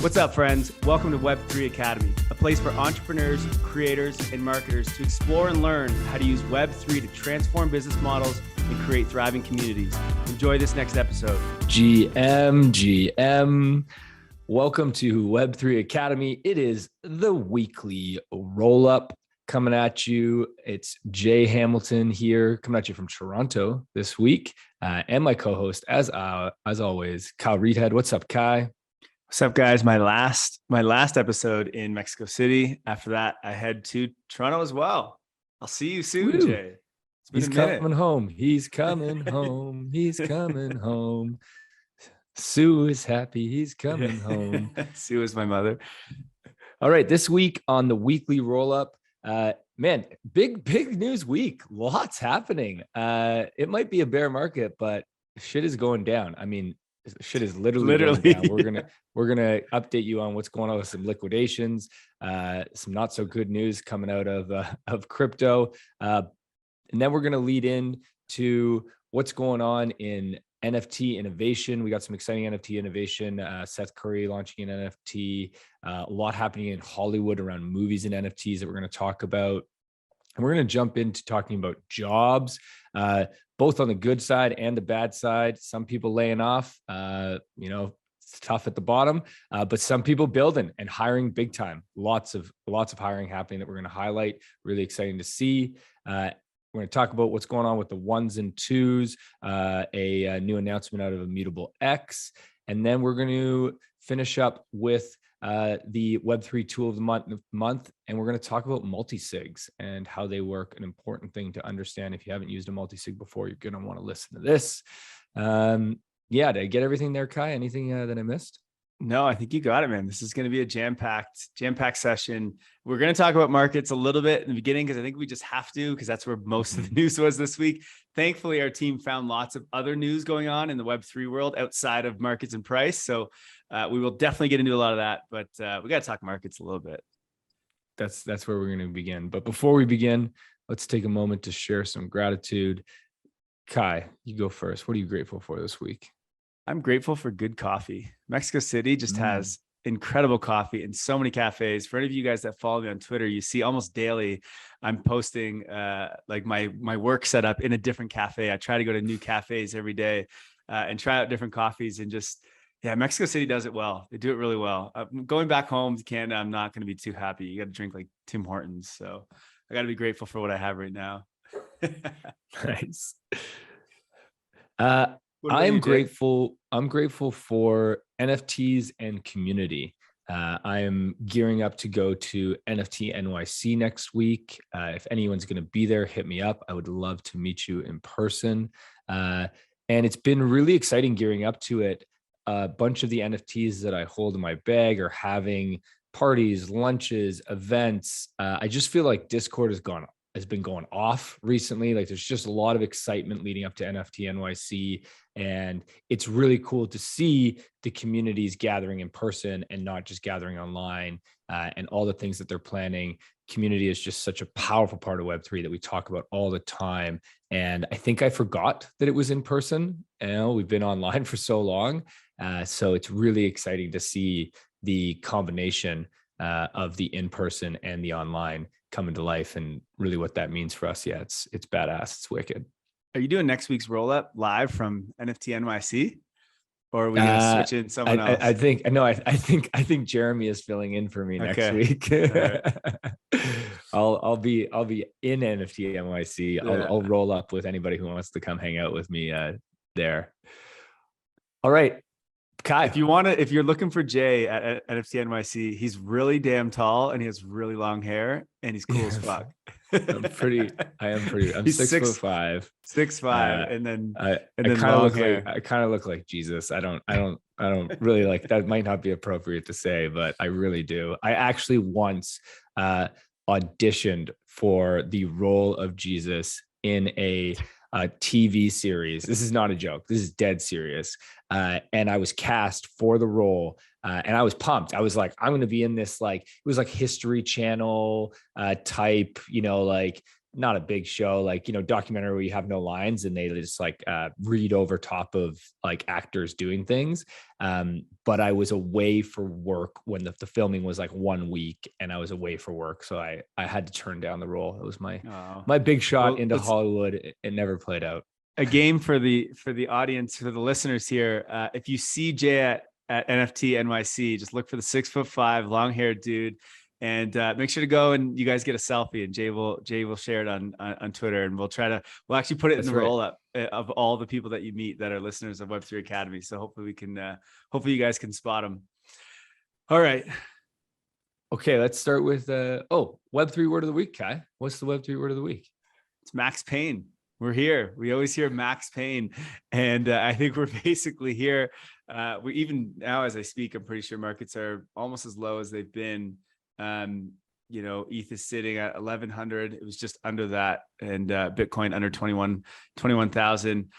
What's up, friends? Welcome to Web3 Academy, a place for entrepreneurs, creators, and marketers to explore and learn how to use Web3 to transform business models and create thriving communities. Enjoy this next episode. GM. Welcome to Web3 Academy. It is the weekly roll-up coming at you. It's Jay Hamilton here, coming at you from Toronto this week, and my co-host, as always, Kyle Reedhead. What's up, Kai? What's up, guys? My last episode in Mexico City. After that, I head to Toronto as well. I'll see you soon, Woo. Jay. He's coming home. He's coming home. He's coming home. Sue is happy. He's coming home. Sue is my mother. All right. This week on the weekly roll-up, man, big news week. Lots happening. It might be a bear market, but shit is going down. I mean, shit is literally going down. We're gonna update you on what's going on with some liquidations, some not so good news coming out of crypto, and then we're gonna lead in to what's going on in NFT innovation. We got some exciting NFT innovation. Seth Curry launching an NFT. A lot happening in Hollywood around movies and NFTs that we're going to talk about. And we're going to jump into talking about jobs, both on the good side and the bad side. Some people laying off, it's tough at the bottom, but some people building and hiring big time. Lots of hiring happening that we're going to highlight. Really exciting to see. We're going to talk about what's going on with the L1s and L2s, a new announcement out of Immutable X, and then we're going to finish up with the Web3 Tool of the month, and we're going to talk about Multi-Sigs and how they work. An important thing to understand. If you haven't used a Multi-Sig before, you're going to want to listen to this. Did I get everything there, Kai? Anything that I missed? No, I think you got it, man. This is going to be a jam-packed session. We're going to talk about markets a little bit in the beginning because I think we just have to, because that's where most of the news was this week. Thankfully, our team found lots of other news going on in the Web3 world outside of markets and price. So we will definitely get into a lot of that, but we got to talk markets a little bit. That's where we're going to begin. But before we begin, let's take a moment to share some gratitude. Kai, you go first. What are you grateful for this week? I'm grateful for good coffee. Mexico City just has incredible coffee in so many cafes. For any of you guys that follow me on Twitter, you see almost daily I'm posting like my work setup in a different cafe. I try to go to new cafes every day and try out different coffees, and just, Mexico City does it well. They do it really well. Going back home to Canada, I'm not going to be too happy. You got to drink like Tim Hortons. So I got to be grateful for what I have right now. Nice. I'm grateful for NFTs and community. I am gearing up to go to NFT NYC next week. If anyone's going to be there, hit me up. I would love to meet you in person. And it's been really exciting gearing up to it. A bunch of the NFTs that I hold in my bag are having parties, lunches, events. I just feel like Discord has been going off recently. Like there's just a lot of excitement leading up to NFT NYC. And it's really cool to see the communities gathering in person and not just gathering online, and all the things that they're planning. Community is just such a powerful part of Web3 that we talk about all the time. And I think I forgot that it was in person. We've been online for so long. So it's really exciting to see the combination of the in-person and the online coming to life, and really what that means for us. It's badass. It's wicked. Are you doing next week's roll-up live from NFT NYC, or are we gonna switch in someone else? I think Jeremy is filling in for me next week. Right. I'll be in NFT NYC. I'll roll up with anybody who wants to come hang out with me there. All right, Kai, if you're looking for Jay at NFT NYC, he's really damn tall and he has really long hair and he's cool as fuck. I'm 6'5", 6'5", and then I kind of look like Jesus. I don't really like that. Might not be appropriate to say, but I really do. I actually once auditioned for the role of Jesus in a TV series. This is not a joke. This is dead serious. And I was cast for the role. And I was pumped. I was like, I'm going to be in this, like, it was like History Channel type, like not a big show, like, documentary where you have no lines and they just like read over top of like actors doing things. But I was away for work when the filming was like 1 week, and I was away for work. So I had to turn down the role. It was my big shot into Hollywood. It never played out. A game for the audience, for the listeners here. If you see Jay at NFT NYC, just look for the 6'5" long haired dude, and make sure to go and you guys get a selfie, and Jay will share it on Twitter, and we'll actually put it in the roll up of all the people that you meet that are listeners of Web3 Academy. So hopefully we can, hopefully you guys can spot them. All right. Okay. Let's start with, Web3 word of the week, Kai. What's the Web3 word of the week? It's Max Payne. We're here. We always hear Max Payne. And I think we're basically here. We even now, as I speak, I'm pretty sure markets are almost as low as they've been. ETH is sitting at 1,100. It was just under that. And Bitcoin under 21,000.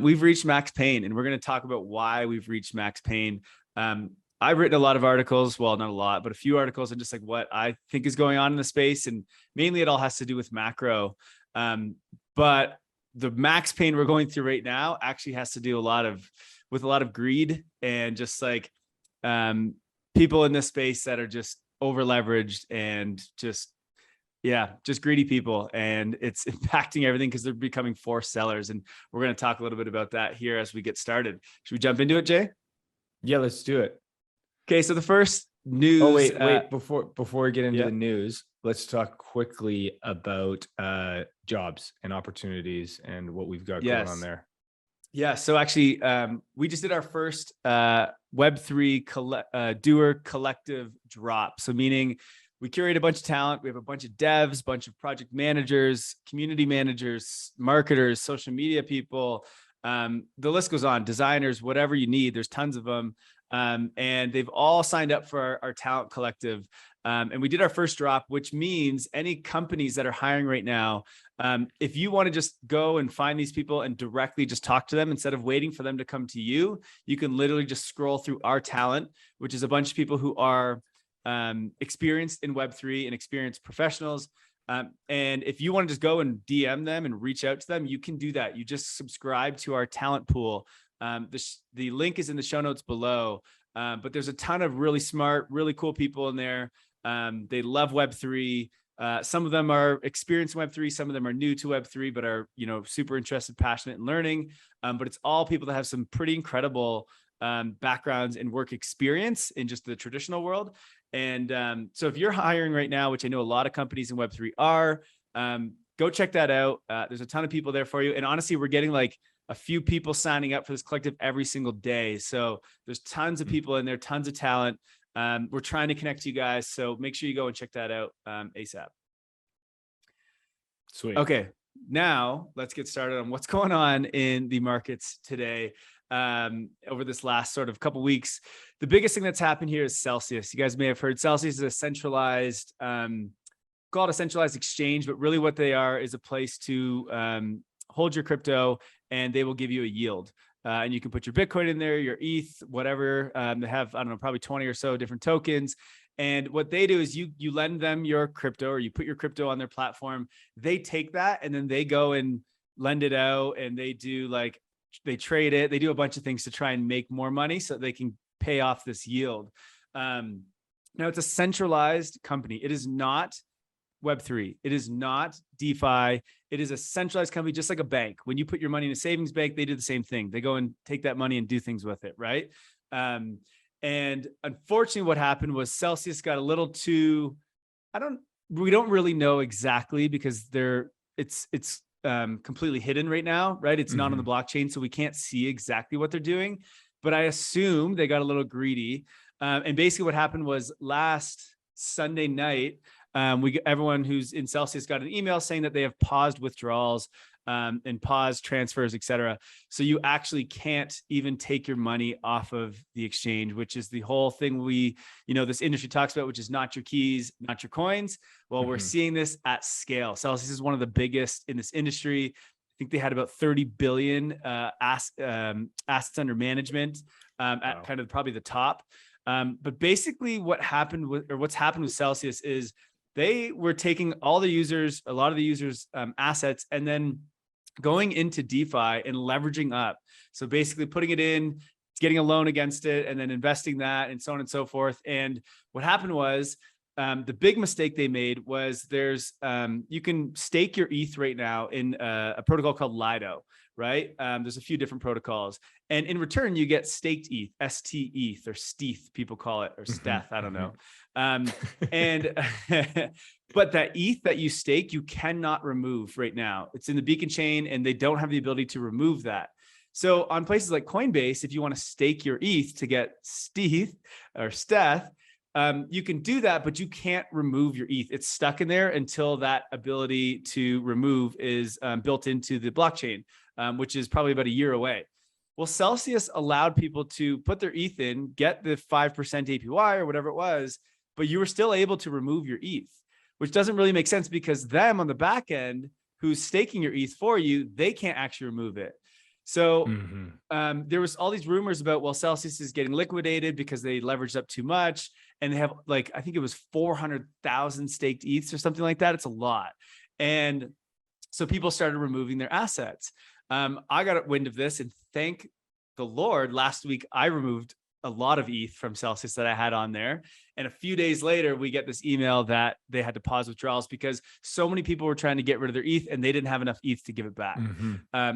We've reached Max Payne, and we're going to talk about why we've reached Max Payne. I've written a lot of articles, well, not a lot, but a few articles on just like what I think is going on in the space. And mainly it all has to do with macro. But the Max Payne we're going through right now actually has to do with a lot of greed and just like people in this space that are just over leveraged and just greedy people, and it's impacting everything because they're becoming forced sellers. And we're going to talk a little bit about that here as we get started. Should we jump into it, Jay? Yeah, let's do it. Okay, so the first news. Oh wait! Before we get into the news, let's talk quickly about jobs and opportunities and what we've got going on there. Yeah. So actually, we just did our first Web3 doer collective drop. So meaning we curate a bunch of talent. We have a bunch of devs, bunch of project managers, community managers, marketers, social media people. The list goes on, designers, whatever you need. There's tons of them. And they've all signed up for our talent collective. And we did our first drop, which means any companies that are hiring right now, if you want to just go and find these people and directly just talk to them instead of waiting for them to come to you, you can literally just scroll through our talent, which is a bunch of people who are experienced in Web3 and experienced professionals. And if you want to just go and DM them and reach out to them, you can do that. You just subscribe to our talent pool. The link is in the show notes below, but there's a ton of really smart, really cool people in there. They love Web3. Some of them are experienced in Web3. Some of them are new to Web3, but are, super interested, passionate in learning. But it's all people that have some pretty incredible backgrounds and work experience in just the traditional world. And so if you're hiring right now, which I know a lot of companies in Web3 are, go check that out. There's a ton of people there for you. And honestly, we're getting like a few people signing up for this collective every single day. So there's tons of people in there, tons of talent. We're trying to connect you guys. So make sure you go and check that out ASAP. Sweet. Okay. Now let's get started on what's going on in the markets today. Over this last sort of couple weeks, the biggest thing that's happened here is Celsius. You guys may have heard Celsius is a centralized, called a centralized exchange, but really what they are is a place to hold your crypto, and they will give you a yield. And you can put your Bitcoin in there, your ETH, whatever. They have, I don't know, probably 20 or so different tokens. And what they do is you lend them your crypto, or you put your crypto on their platform. They take that and then they go and lend it out, and they trade it. They do a bunch of things to try and make more money so they can pay off this yield. Now it's a centralized company. It is not Web3. It is not DeFi. It is a centralized company, just like a bank. When you put your money in a savings bank, they do the same thing. They go and take that money and do things with it, right? And unfortunately, what happened was Celsius got a little too, we don't really know exactly because it's completely hidden right now, right? It's not on the blockchain, so we can't see exactly what they're doing. But I assume they got a little greedy. And basically what happened was last Sunday night, everyone who's in Celsius got an email saying that they have paused withdrawals and paused transfers, et cetera. So you actually can't even take your money off of the exchange, which is the whole thing this industry talks about, which is not your keys, not your coins. Well, we're seeing this at scale. Celsius is one of the biggest in this industry. I think they had about 30 billion assets under management at kind of probably the top. But basically what's happened with Celsius is they were taking a lot of the users' assets, and then going into DeFi and leveraging up. So basically putting it in, getting a loan against it, and then investing that, and so on and so forth. And what happened was, the big mistake they made was you can stake your ETH right now in a protocol called Lido, right? There's a few different protocols, and in return you get staked ETH, ST-ETH, or STETH, people call it, or STETH, I don't know. And but that ETH that you stake, you cannot remove right now. It's in the beacon chain, and they don't have the ability to remove that. So on places like Coinbase, if you want to stake your ETH to get STETH or STETH, you can do that, but you can't remove your ETH. It's stuck in there until that ability to remove is built into the blockchain, which is probably about a year away. Well, Celsius allowed people to put their ETH in, get the 5% APY or whatever it was, but you were still able to remove your ETH, which doesn't really make sense, because them on the back end, who's staking your ETH for you, they can't actually remove it. So there was all these rumors about, well, Celsius is getting liquidated because they leveraged up too much, and they have, like, I think it was 400,000 staked ETHs or something like that. It's a lot. And so people started removing their assets. I got wind of this, and thank the Lord, last week I removed a lot of ETH from Celsius that I had on there. And a few days later, we get this email that they had to pause withdrawals because so many people were trying to get rid of their ETH and they didn't have enough ETH to give it back.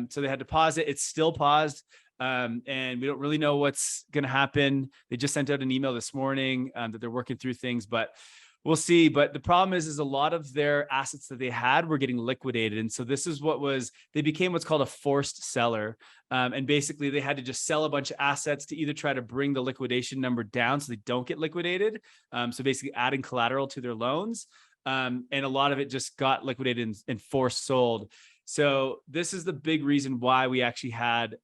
So they had to pause it. It's still paused. And we don't really know what's going to happen. They just sent out an email this morning that they're working through things, but we'll see. But the problem is a lot of their assets that they had were getting liquidated. And so this is they became what's called a forced seller. And basically they had to just sell a bunch of assets to either try to bring the liquidation number down so they don't get liquidated. So basically adding collateral to their loans. And a lot of it just got liquidated and forced sold. So this is the big reason why we actually had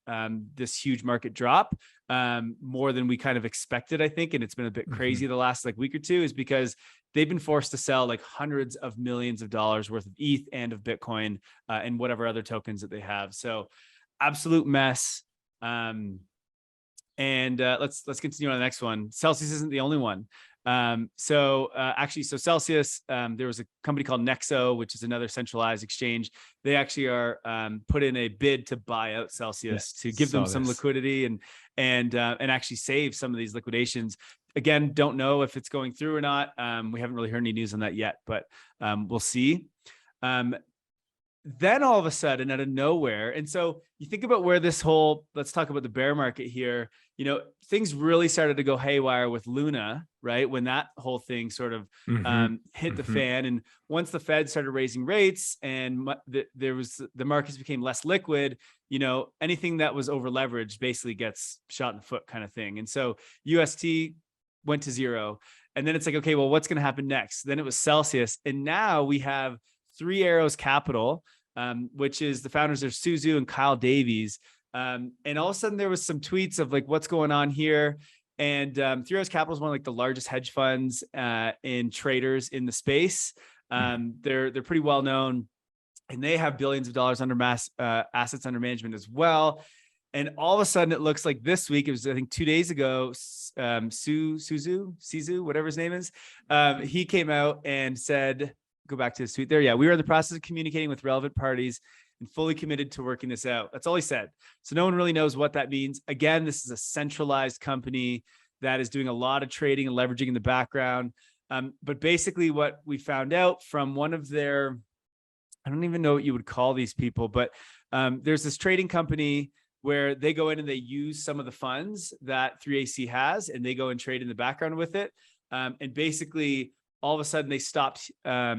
this huge market drop, more than we kind of expected, I think. And it's been a bit crazy the last week or two, is because they've been forced to sell like hundreds of millions of dollars worth of ETH and of Bitcoin and whatever other tokens that they have. So absolute mess. And let's continue on the next one. Celsius isn't the only one. So Celsius, there was a company called Nexo, which is another centralized exchange. They actually are put in a bid to buy out Celsius to give them some liquidity and actually save some of these liquidations. Again, don't know if it's going through or not. We haven't really heard any news on that yet, but we'll see. Then all of a sudden, out of nowhere, and so you think about where this let's talk about the bear market here. Things really started to go haywire with Luna, right? When that whole thing sort of hit the fan. And once the Fed started raising rates and the markets became less liquid, anything that was over leveraged basically gets shot in the foot kind of thing. And so UST went to zero. And then it's like, okay, well, what's going to happen next? Then it was Celsius. And now we have Three Arrows Capital, which is the founders are Suzu and Kyle Davies. And all of a sudden there was some tweets of like, what's going on here? And Three Arrows Capital is one of like the largest hedge funds and traders in the space. They're pretty well known, and they have billions of dollars under assets under management as well. And all of a sudden it looks like this week, it was, I think 2 days ago, Sizu, whatever his name is, he came out and said, go back to his tweet there. Yeah, we are in the process of communicating with relevant parties and fully committed to working this out. That's all he said. So no one really knows what that means. Again, this is a centralized company that is doing a lot of trading and leveraging in the background. But basically what we found out from one of their, I don't even know what you would call these people, but there's this trading company where they go in and they use some of the funds that 3AC has, and they go and trade in the background with it. And basically, all of a sudden they stopped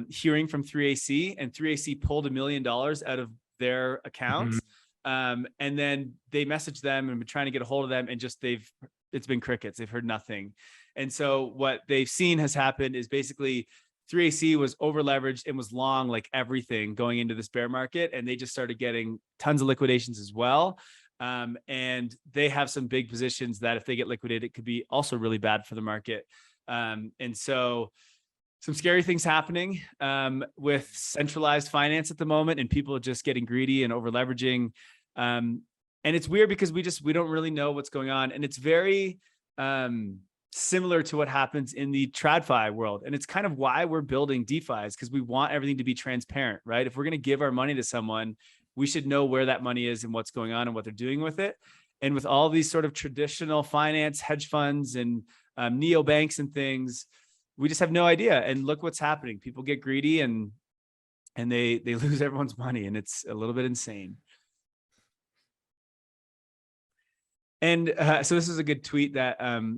hearing from 3AC, and 3AC pulled $1 million out of their accounts. And then they messaged them and been trying to get a hold of them, and just it's been crickets. They've heard nothing. And so what they've seen has happened is basically 3AC was over leveraged and was long like everything going into this bear market. And they just started getting tons of liquidations as well. And they have some big positions that if they get liquidated, it could be also really bad for the market. And so some scary things happening with centralized finance at the moment, and people just getting greedy and over leveraging. And it's weird because we don't really know what's going on. And it's very, similar to what happens in the TradFi world. And it's kind of why we're building DeFi, is because we want everything to be transparent, right? If we're going to give our money to someone, we should know where that money is and what's going on and what they're doing with it. And with all these sort of traditional finance, hedge funds and neobanks and things, we just have no idea. And look what's happening. People get greedy and they lose everyone's money, and it's a little bit insane. And so this is a good tweet that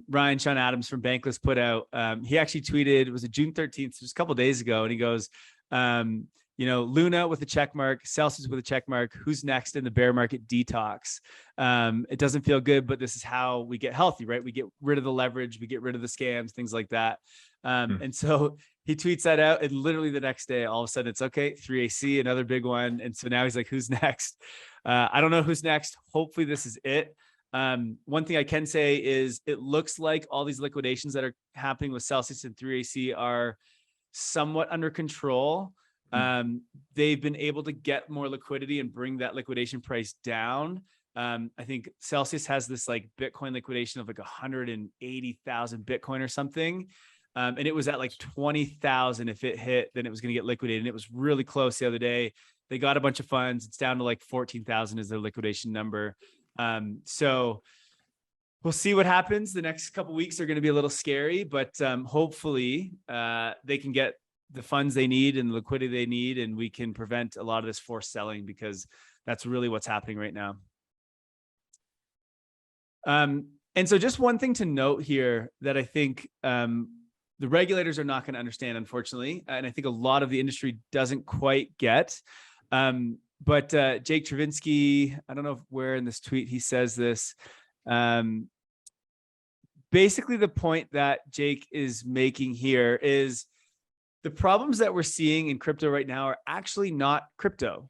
Ryan Sean Adams from Bankless put out. He actually tweeted, was it June 13th, just a couple of days ago, and he goes, Luna with a check mark, Celsius with a check mark. Who's next in the bear market detox? It doesn't feel good, but this is how we get healthy, right? We get rid of the leverage, we get rid of the scams, things like that. And so he tweets that out, and literally the next day, all of a sudden it's okay. 3AC, another big one. And so now he's like, who's next? I don't know who's next. Hopefully this is it. One thing I can say is it looks like all these liquidations that are happening with Celsius and 3AC are somewhat under control. They've been able to get more liquidity and bring that liquidation price down. I think Celsius has this like Bitcoin liquidation of like 180,000 Bitcoin or something. And it was at like 20,000. If it hit, then it was going to get liquidated. And it was really close the other day. They got a bunch of funds. It's down to like 14,000 is their liquidation number. So we'll see what happens. The next couple of weeks are going to be a little scary, but hopefully they can get the funds they need and the liquidity they need, and we can prevent a lot of this forced selling, because that's really what's happening right now. And so just one thing to note here that I think the regulators are not going to understand, unfortunately, and I think a lot of the industry doesn't quite get. But Jake Travinsky, I don't know where in this tweet he says this. Basically, the point that Jake is making here is the problems that we're seeing in crypto right now are actually not crypto,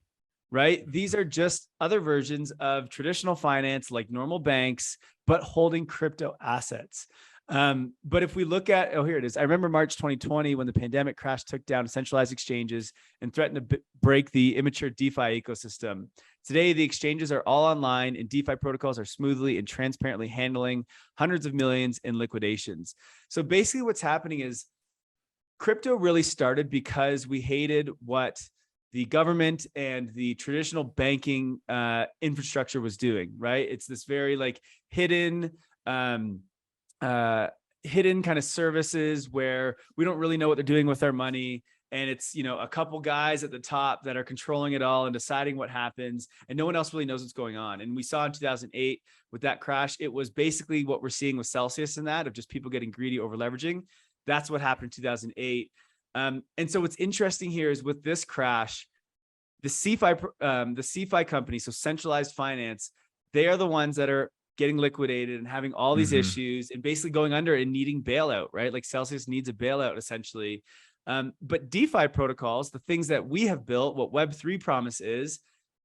right? These are just other versions of traditional finance, like normal banks, but holding crypto assets. But if we look at, oh, here it is. I remember March 2020 when the pandemic crash took down centralized exchanges and threatened to break the immature DeFi ecosystem. Today, the exchanges are all online and DeFi protocols are smoothly and transparently handling hundreds of millions in liquidations. So basically what's happening is crypto really started because we hated what the government and the traditional banking infrastructure was doing, right? It's this very like hidden kind of services where we don't really know what they're doing with our money. And it's, a couple guys at the top that are controlling it all and deciding what happens, and no one else really knows what's going on. And we saw in 2008 with that crash, it was basically what we're seeing with Celsius and that of just people getting greedy, over leveraging. That's what happened in 2008. And so what's interesting here is with this crash, the CeFi company, so centralized finance, they are the ones that are getting liquidated and having all these issues and basically going under and needing bailout, right? Like Celsius needs a bailout essentially. But DeFi protocols, the things that we have built, what Web3 promise is,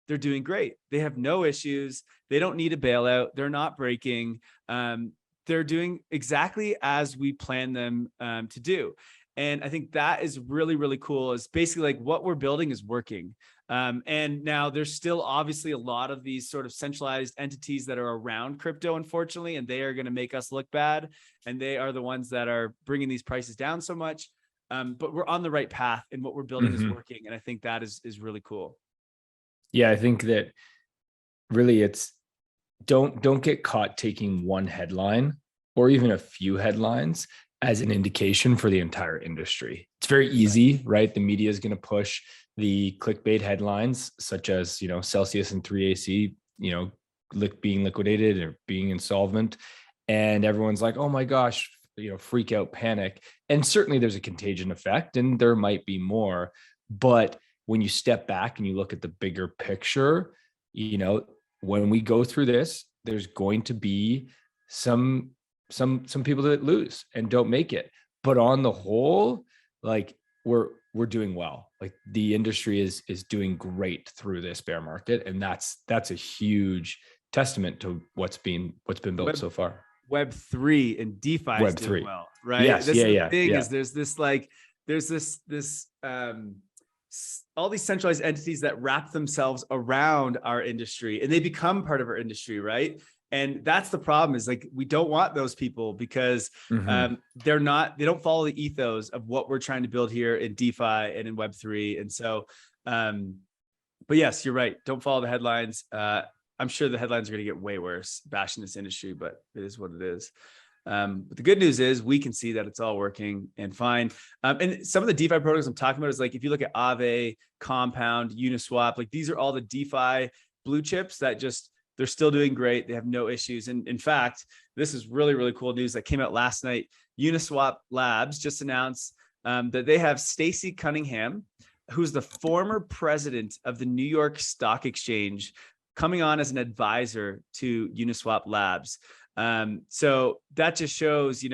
they're doing great. They have no issues. They don't need a bailout. They're not breaking. They're doing exactly as we plan them to do. And I think that is really, really cool. Is basically like what we're building is working. And now there's still obviously a lot of these sort of centralized entities that are around crypto, unfortunately, and they are going to make us look bad. And they are the ones that are bringing these prices down so much. But we're on the right path, and what we're building is working. And I think that is really cool. Yeah, I think that really it's don't get caught taking one headline or even a few headlines as an indication for the entire industry. It's very easy, right? The media is going to push the clickbait headlines, such as, Celsius and 3AC, being liquidated or being insolvent. And everyone's like, oh my gosh, freak out, panic. And certainly there's a contagion effect, and there might be more. But when you step back and you look at the bigger picture, when we go through this, there's going to be some people that lose and don't make it. But on the whole, like we're doing well. Like the industry is doing great through this bear market, and that's a huge testament to what's been built so far. Web3 and DeFi is doing well, right? Yes, Is there's this all these centralized entities that wrap themselves around our industry, and they become part of our industry, right? And that's the problem, is like, we don't want those people because they don't follow the ethos of what we're trying to build here in DeFi and in Web3. And so, but yes, you're right. Don't follow the headlines. I'm sure the headlines are going to get way worse bashing this industry, but it is what it is. But the good news is we can see that it's all working and fine. And some of the DeFi protocols I'm talking about is like, if you look at Aave, Compound, Uniswap, like these are all the DeFi blue chips that just, they're still doing great. They have no issues. And in fact, this is really, really cool news that came out last night. Uniswap Labs just announced that they have Stacey Cunningham, who's the former president of the New York Stock Exchange, coming on as an advisor to Uniswap Labs. So that just shows,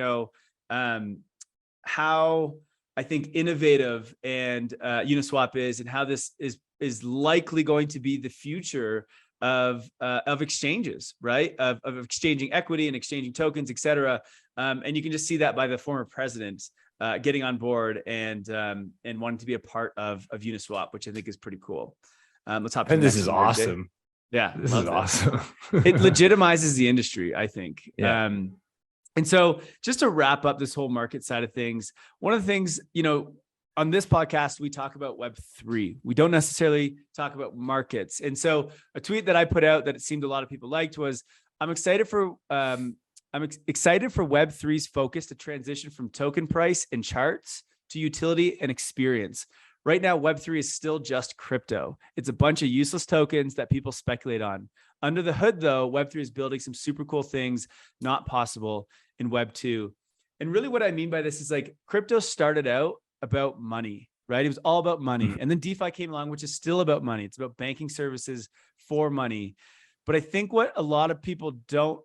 how I think innovative and Uniswap is, and how this is likely going to be the future of exchanges, right? Of exchanging equity and exchanging tokens, et cetera. And you can just see that by the former president getting on board and wanting to be a part of Uniswap, which I think is pretty cool. Let's hop. And this is awesome. Yeah, this is awesome. It legitimizes the industry, I think. Yeah. And so just to wrap up this whole market side of things, one of the things, on this podcast, we talk about Web3. We don't necessarily talk about markets. And so a tweet that I put out that it seemed a lot of people liked was, I'm excited for Web3's focus to transition from token price and charts to utility and experience. Right now, Web3 is still just crypto. It's a bunch of useless tokens that people speculate on. Under the hood, though, Web3 is building some super cool things not possible in Web2. And really what I mean by this is like, crypto started out about money, right? It was all about money. And then DeFi came along, which is still about money. It's about banking services for money. But I think what a lot of people don't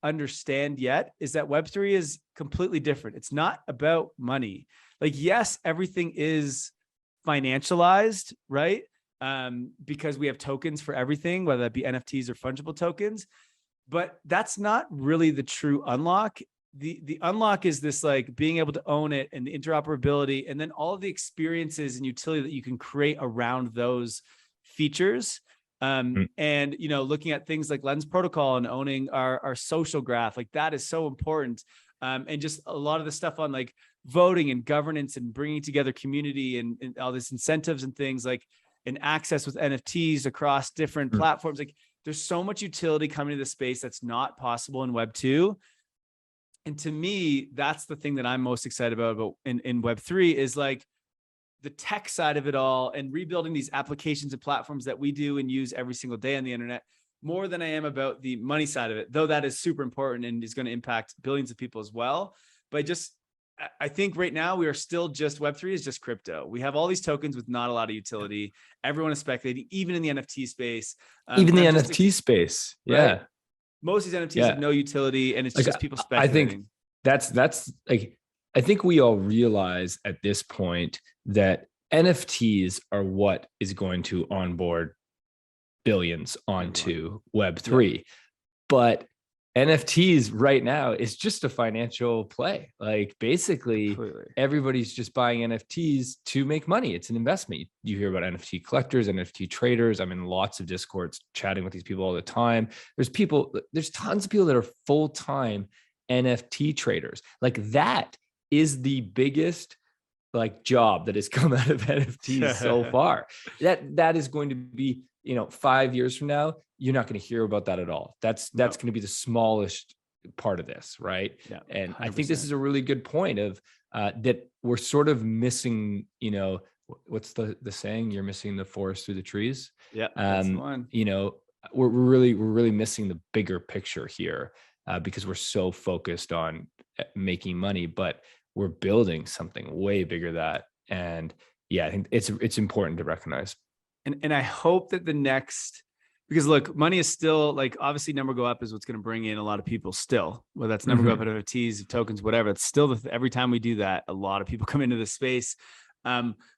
understand yet is that Web3 is completely different. It's not about money. Like, yes, everything is financialized, right? Because we have tokens for everything, whether that be NFTs or fungible tokens, but that's not really the true unlock. The unlock is this, like, being able to own it and the interoperability, and then all of the experiences and utility that you can create around those features. And, looking at things like Lens protocol and owning our social graph, like that is so important. And just a lot of the stuff on like voting and governance and bringing together community and all this incentives and things like, and access with NFTs across different platforms. Like, there's so much utility coming to the space that's not possible in Web 2. And to me, that's the thing that I'm most excited about in Web3 is like the tech side of it all, and rebuilding these applications and platforms that we do and use every single day on the internet, more than I am about the money side of it, though that is super important and is going to impact billions of people as well. But I think right now we are still just, Web3 is just crypto. We have all these tokens with not a lot of utility. Everyone is speculating, even in the NFT space. Even the NFT space. Yeah. Right? Most of these NFTs have no utility, and it's just people speculating. I think that's like, I think we all realize at this point that NFTs are what is going to onboard billions onto Web3. But NFTs right now is just a financial play. Like, basically, everybody's just buying NFTs to make money. It's an investment. You hear about NFT collectors, NFT traders. I'm in lots of Discords chatting with these people all the time. There's tons of people that are full-time NFT traders. Like, that is the biggest like job that has come out of NFTs so far. That is going to be, 5 years from now, you're not going to hear about that at all. That's going to be the smallest part of this, right? Yeah, and 100%. I think this is a really good point of that we're sort of missing, what's the saying? You're missing the forest through the trees. Yeah, that's the one. We're really missing the bigger picture here because we're so focused on making money, but we're building something way bigger than that. And yeah, I think it's important to recognize. And I hope that the next, because look, money is still like, obviously number go up is what's going to bring in a lot of people still, whether that's number go up at NFTs, tokens, whatever. It's still every time we do that, a lot of people come into the space.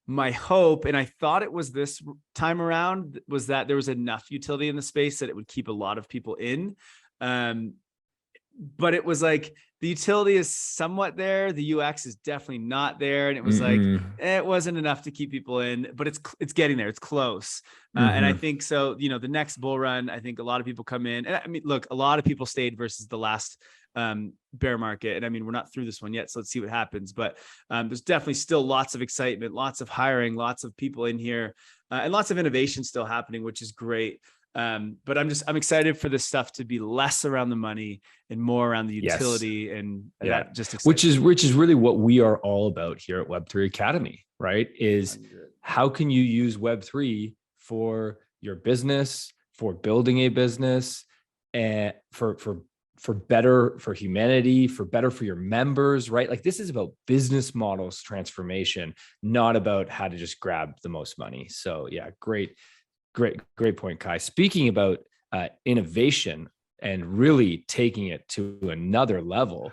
My hope, and I thought it was this time around, was that there was enough utility in the space that it would keep a lot of people in. But it was like, the utility is somewhat there. The UX is definitely not there. And it was like, it wasn't enough to keep people in, but it's getting there. It's close. And I think so, you know, the next bull run, I think a lot of people come in, and I mean, look, a lot of people stayed versus the last bear market. And I mean, we're not through this one yet, so let's see what happens. But there's definitely still lots of excitement, lots of hiring, lots of people in here, and lots of innovation still happening, which is great. But I'm excited for this stuff to be less around the money and more around the utility, and that just which is really what we are all about here at Web3 Academy, right? Is how can you use Web3 for your business, for building a business, and for better for humanity, for better for your members, right? Like this is about business models transformation, not about how to just grab the most money. So yeah, great point, Kai. Speaking about innovation and really taking it to another level,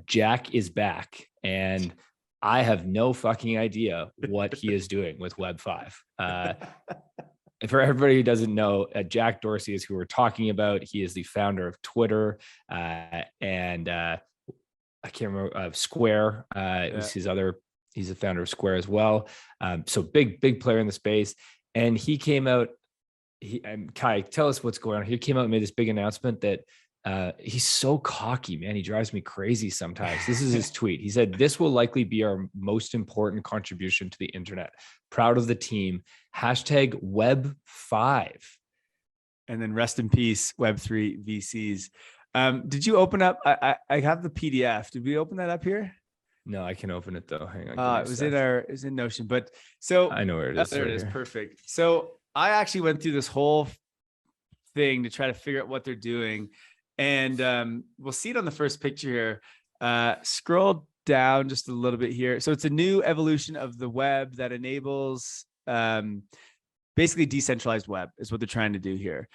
Jack is back, and I have no fucking idea what he is doing with Web5. For everybody who doesn't know, Jack Dorsey is who we're talking about. He is the founder of Twitter, and I can't remember Square. It was his other. He's the founder of Square as well. So big player in the space. And he came out, Kai, tell us what's going on. He came out and made this big announcement that he's so cocky, man. He drives me crazy sometimes. This is his tweet. He said, "This will likely be our most important contribution to the internet. Proud of the team. Hashtag Web5." And then rest in peace, Web3 VCs. Did you open up? I have the PDF. Did we open that up here? No, I can open it though. Hang on. It was in Notion, but so I know where it is. There it is. Perfect. So I actually went through this whole thing to try to figure out what they're doing. And we'll see it on the first picture here. Scroll down just a little bit here. So it's a new evolution of the web that enables basically decentralized web is what they're trying to do here.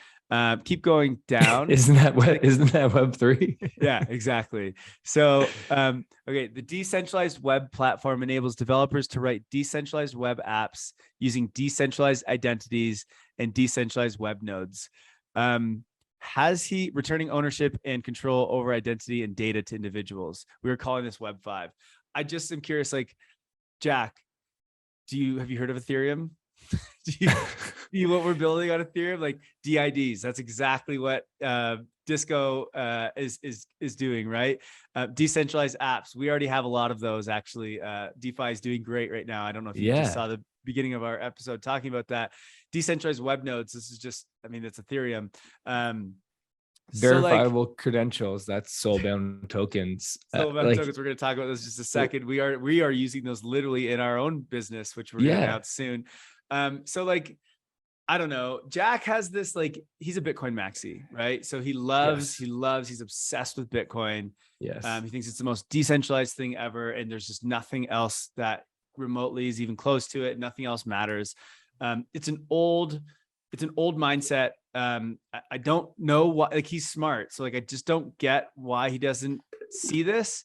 Keep going down. Isn't that Web3? Yeah, exactly. So, okay, the decentralized web platform enables developers to write decentralized web apps using decentralized identities and decentralized web nodes. Has he returning ownership and control over identity and data to individuals? We were calling this Web5. I just am curious, like, Jack, have you heard of Ethereum? do you what we're building on Ethereum, like DIDs? That's exactly what Disco is doing, right? Decentralized apps. We already have a lot of those, actually. DeFi is doing great right now. I don't know if you just saw the beginning of our episode talking about that. Decentralized web nodes. This is just, I mean, it's Ethereum. Verifiable credentials. That's Soulbound tokens. Soulbound tokens. We're going to talk about this in just a second. We are using those literally in our own business, which we're going to announce soon. So like, I don't know. Jack has this, like, he's a Bitcoin maxi, right? So he's obsessed with Bitcoin. Yes. He thinks it's the most decentralized thing ever. And there's just nothing else that remotely is even close to it. Nothing else matters. It's an old mindset. I don't know why, like, he's smart. So like, I just don't get why he doesn't see this.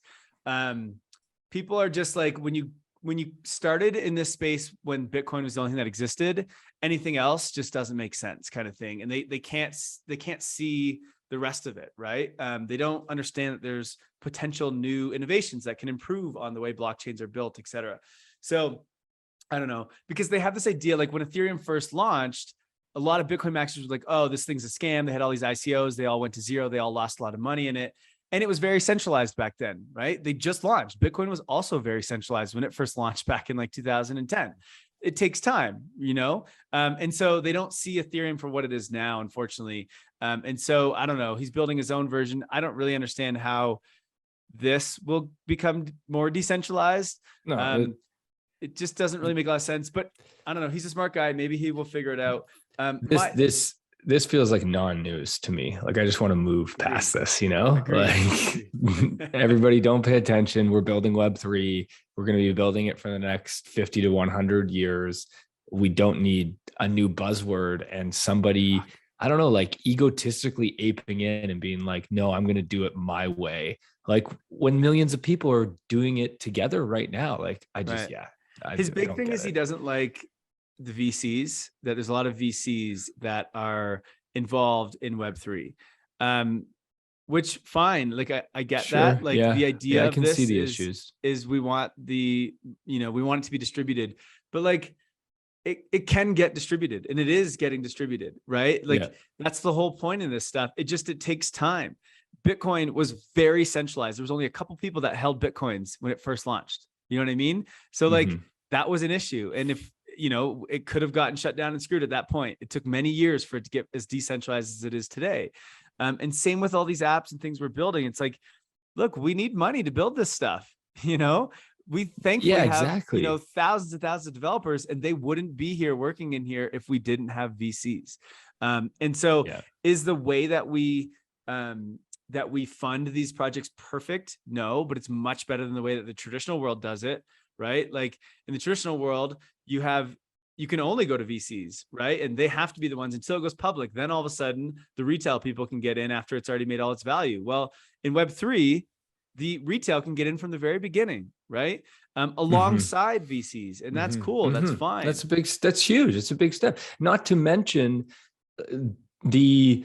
People are just like, when you started in this space, when Bitcoin was the only thing that existed, anything else just doesn't make sense, kind of thing. And they can't see the rest of it, right? They don't understand that there's potential new innovations that can improve on the way blockchains are built, et cetera. So I don't know, because they have this idea, like when Ethereum first launched, a lot of Bitcoin maxers were like, oh, this thing's a scam. They had all these ICOs. They all went to zero. They all lost a lot of money in it. And it was very centralized back then, right? They just launched. Bitcoin was also very centralized when it first launched back in like 2010. It takes time, you know? And so they don't see Ethereum for what it is now, unfortunately. And so I don't know, he's building his own version. I don't really understand how this will become more decentralized. No, it just doesn't really make a lot of sense, but I don't know. He's a smart guy. Maybe he will figure it out. This feels like non-news to me. Like, I just want to move past this, you know, like everybody don't pay attention. We're building Web3. We're going to be building it for the next 50 to 100 years. We don't need a new buzzword and somebody, I don't know, like egotistically aping in and being like, no, I'm going to do it my way. Like when millions of people are doing it together right now. Like his big thing is he doesn't like the VCs, that there's a lot of VCs that are involved in Web3. which fine. Like I get Sure. that. Like Yeah. the idea I of can this see the is, issues. we want we want it to be distributed, but like it can get distributed, and it is getting distributed, right? Like that's the whole point in this stuff. It takes time. Bitcoin was very centralized. There was only a couple people that held Bitcoins when it first launched. You know what I mean? So like that was an issue. And if, it could have gotten shut down and screwed at that point. It took many years for it to get as decentralized as it is today. And same with all these apps and things we're building. It's like, look, we need money to build this stuff. We thankfully have, thousands and thousands of developers, and they wouldn't be here working in here if we didn't have VCs. And so is the way that we fund these projects perfect? No, but it's much better than the way that the traditional world does it, right? Like in the traditional world, you can only go to VCs, right? And they have to be the ones until it goes public. Then all of a sudden the retail people can get in after it's already made all its value. Well, in Web3, the retail can get in from the very beginning, right? Alongside VCs. And that's cool. That's fine. That's huge. It's a big step. Not to mention the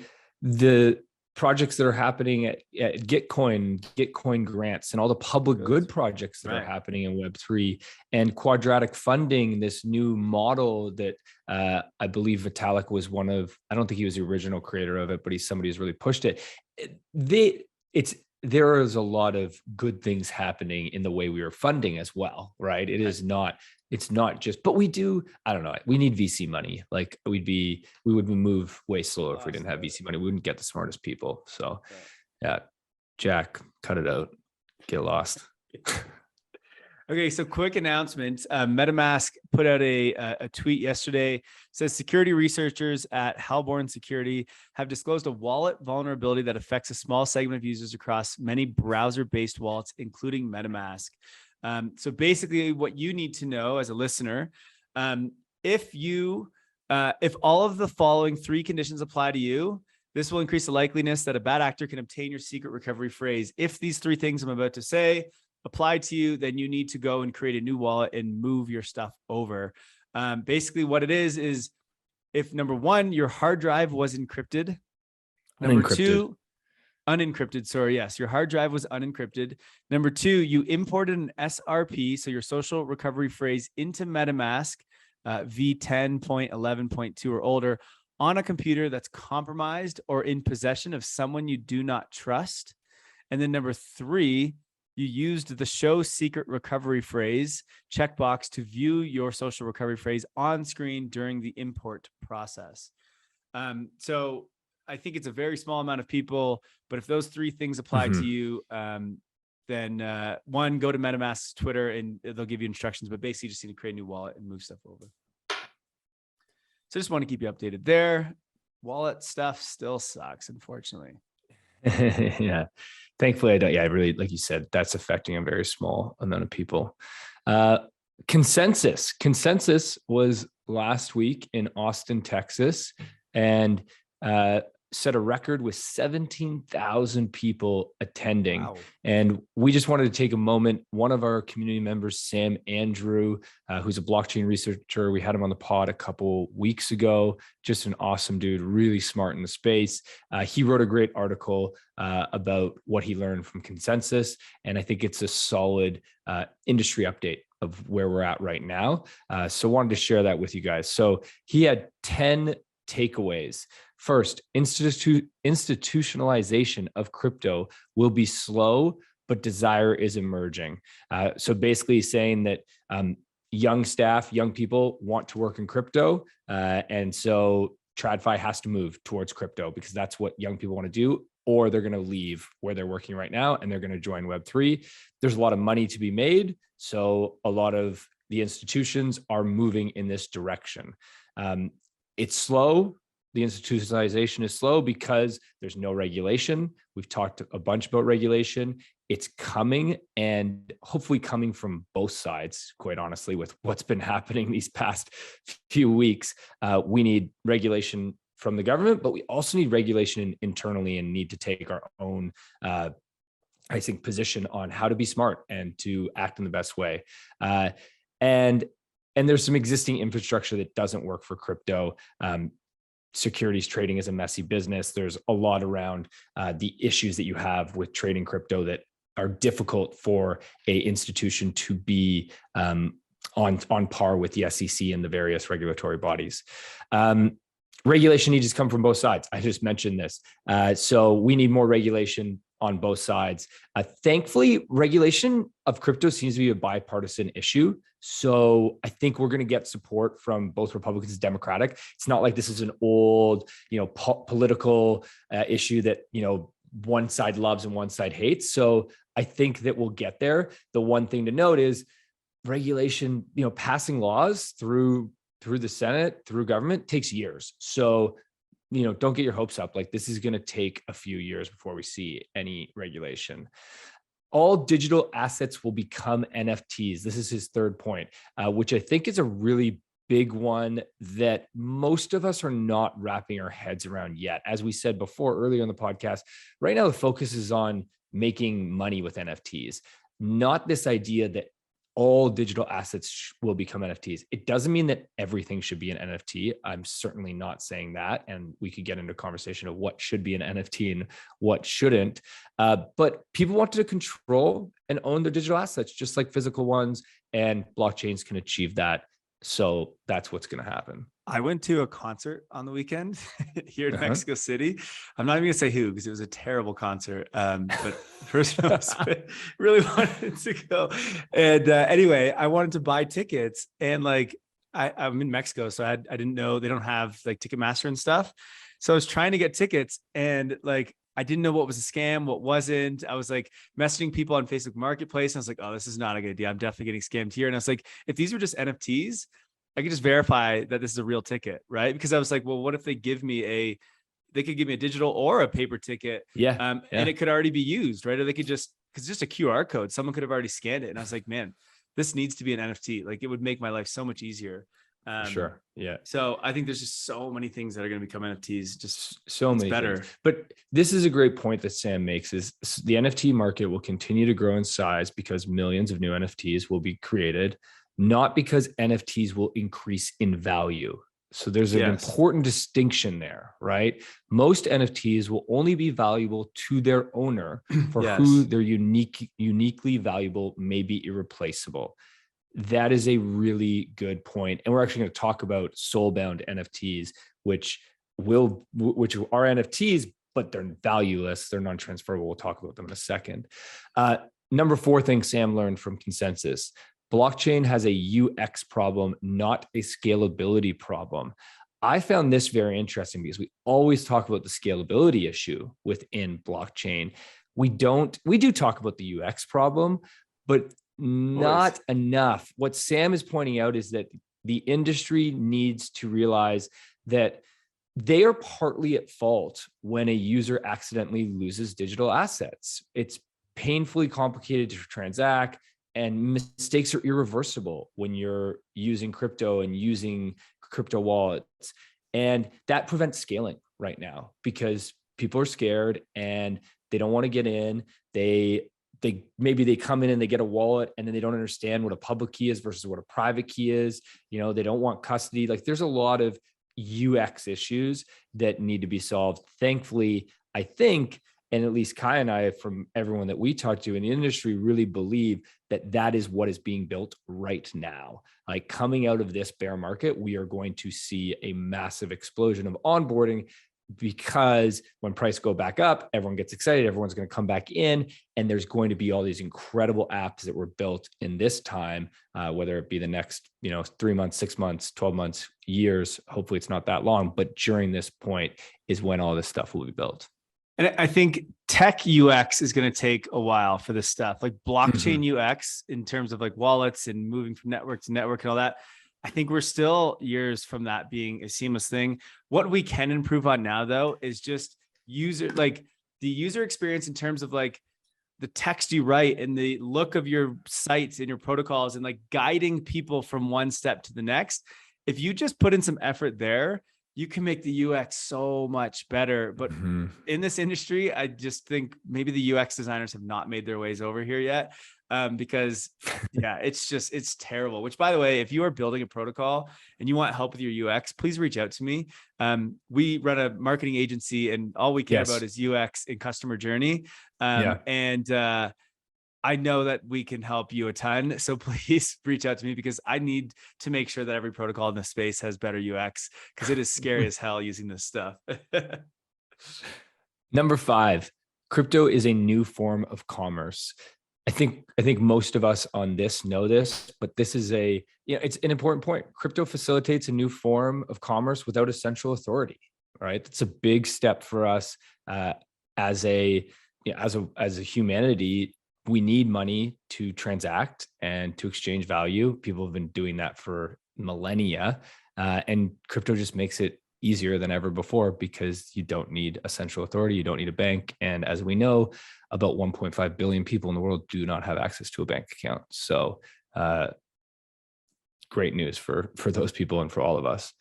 projects that are happening at Gitcoin grants, and all the public good projects that are happening in Web3, and quadratic funding, this new model that I believe Vitalik was I don't think he was the original creator of it, but he's somebody who's really pushed it. There is a lot of good things happening in the way we are funding as well, right? It's not just, but we do, I don't know, we need VC money. Like we would move way slower if we didn't have VC money. We wouldn't get the smartest people. So yeah, Jack, cut it out, get lost. Okay, so quick announcement. MetaMask put out a tweet yesterday. It says security researchers at Halborn Security have disclosed a wallet vulnerability that affects a small segment of users across many browser-based wallets, including MetaMask. So basically, what you need to know as a listener, if all of the following 3 conditions apply to you, this will increase the likeliness that a bad actor can obtain your secret recovery phrase. If these 3 things I'm about to say apply to you, then you need to go and create a new wallet and move your stuff over. Basically what it is if number 1, your hard drive was encrypted. Number 2, unencrypted. Sorry. Yes. Your hard drive was unencrypted. Number 2, you imported an SRP. So your social recovery phrase into MetaMask, v10.11.2 or older, on a computer that's compromised or in possession of someone you do not trust. And then number 3, you used the show secret recovery phrase checkbox to view your social recovery phrase on screen during the import process. So I think it's a very small amount of people, but if those 3 things apply to you, then 1, go to MetaMask's Twitter and they'll give you instructions, but basically you just need to create a new wallet and move stuff over. So I just want to keep you updated there. Wallet stuff still sucks, unfortunately. Yeah. Thankfully, I don't. Yeah, I really, like you said, that's affecting a very small amount of people. Consensus was last week in Austin, Texas, and set a record with 17,000 people attending. Wow. And we just wanted to take a moment. One of our community members, Sam Andrew, who's a blockchain researcher, we had him on the pod a couple weeks ago. Just an awesome dude, really smart in the space. He wrote a great article about what he learned from Consensus. And I think it's a solid industry update of where we're at right now. So wanted to share that with you guys. So he had 10 takeaways. First, institutionalization of crypto will be slow, but desire is emerging. So basically saying that young people want to work in crypto. And so TradFi has to move towards crypto because that's what young people want to do, or they're going to leave where they're working right now and they're going to join Web3. There's a lot of money to be made. So a lot of the institutions are moving in this direction. It's slow. The institutionalization is slow because there's no regulation. We've talked a bunch about regulation. It's coming, and hopefully coming from both sides, quite honestly, with what's been happening these past few weeks. We need regulation from the government, but we also need regulation internally and need to take our own, I think, position on how to be smart and to act in the best way. And there's some existing infrastructure that doesn't work for crypto. securities trading is a messy business. There's a lot around the issues that you have with trading crypto that are difficult for a institution to be on par with the SEC and the various regulatory bodies. Regulation needs to come from both sides. I just mentioned this. So we need more regulation on both sides. Thankfully, regulation of crypto seems to be a bipartisan issue. So I think we're going to get support from both Republicans and Democratic. It's not like this is an old, political issue that, one side loves and one side hates. So I think that we'll get there. The one thing to note is regulation, passing laws through the Senate, through government takes years. So, don't get your hopes up. Like, this is going to take a few years before we see any regulation. All digital assets will become NFTs. This is his third point, which I think is a really big one that most of us are not wrapping our heads around yet. As we said before earlier in the podcast, right now the focus is on making money with NFTs, not this idea that all digital assets will become NFTs. It doesn't mean that everything should be an NFT. I'm certainly not saying that. And we could get into a conversation of what should be an NFT and what shouldn't. But people want to control and own their digital assets, just like physical ones, and blockchains can achieve that. So that's what's going to happen. I went to a concert on the weekend here in Mexico City. I'm not even gonna say who, because it was a terrible concert. But first of all, really wanted to go. And anyway, I wanted to buy tickets, and like I'm in Mexico, so I didn't know they don't have like Ticketmaster and stuff. So I was trying to get tickets, and like I didn't know what was a scam, what wasn't. I was like messaging people on Facebook Marketplace, and I was like, oh, this is not a good idea. I'm definitely getting scammed here. And I was like, if these were just NFTs, I could just verify that this is a real ticket, right? Because I was like, well, what if they could give me a digital or a paper ticket, and it could already be used, right? Or they could just, because it's just a QR code, someone could have already scanned it. And I was like, man, this needs to be an NFT. Like, it would make my life so much easier. Sure. Yeah. So I think there's just so many things that are going to become NFTs. Just so many better. Things. But this is a great point that Sam makes: is the NFT market will continue to grow in size because millions of new NFTs will be created, not because NFTs will increase in value. So there's an important distinction there, right? Most NFTs will only be valuable to their owner for who they're uniquely valuable, may be irreplaceable. That is a really good point. And we're actually going to talk about Soulbound NFTs, which are NFTs, but they're valueless. They're non-transferable. We'll talk about them in a second. Number 4 thing Sam learned from Consensus: blockchain has a UX problem, not a scalability problem. I found this very interesting because we always talk about the scalability issue within blockchain. We do talk about the UX problem, but not enough. What Sam is pointing out is that the industry needs to realize that they are partly at fault when a user accidentally loses digital assets. It's painfully complicated to transact, and mistakes are irreversible when you're using crypto and using crypto wallets. And that prevents scaling right now because people are scared and they don't want to get in. Maybe they come in and they get a wallet and then they don't understand what a public key is versus what a private key is. They don't want custody. Like, there's a lot of UX issues that need to be solved. Thankfully, I think, and at least Kai and I, from everyone that we talk to in the industry, really believe that that is what is being built right now. Like, coming out of this bear market, we are going to see a massive explosion of onboarding, because when prices go back up, everyone gets excited, everyone's going to come back in, and there's going to be all these incredible apps that were built in this time, whether it be the next 3 months, 6 months, 12 months, years. Hopefully it's not that long, but during this point is when all this stuff will be built. And I think tech UX is going to take a while for this stuff, like blockchain UX, in terms of like wallets and moving from network to network and all that. I think we're still years from that being a seamless thing. What we can improve on now, though, is just the user experience in terms of like the text you write and the look of your sites and your protocols, and like guiding people from one step to the next. If you just put in some effort there, you can make the UX so much better. But in this industry, I just think maybe the UX designers have not made their ways over here yet. Because yeah, it's terrible. Which, by the way, if you are building a protocol and you want help with your UX, please reach out to me. We run a marketing agency, and all we care about is UX and customer journey. And I know that we can help you a ton. So please reach out to me, because I need to make sure that every protocol in the space has better UX, because it is scary as hell using this stuff. Number 5, crypto is a new form of commerce. I think most of us on this know this, but this is it's an important point. Crypto facilitates a new form of commerce without a central authority, right? That's a big step for us as a humanity. We need money to transact and to exchange value. People have been doing that for millennia, and crypto just makes it easier than ever before, because you don't need a central authority, you don't need a bank. And as we know, about 1.5 billion people in the world do not have access to a bank account. So great news for those people and for all of us.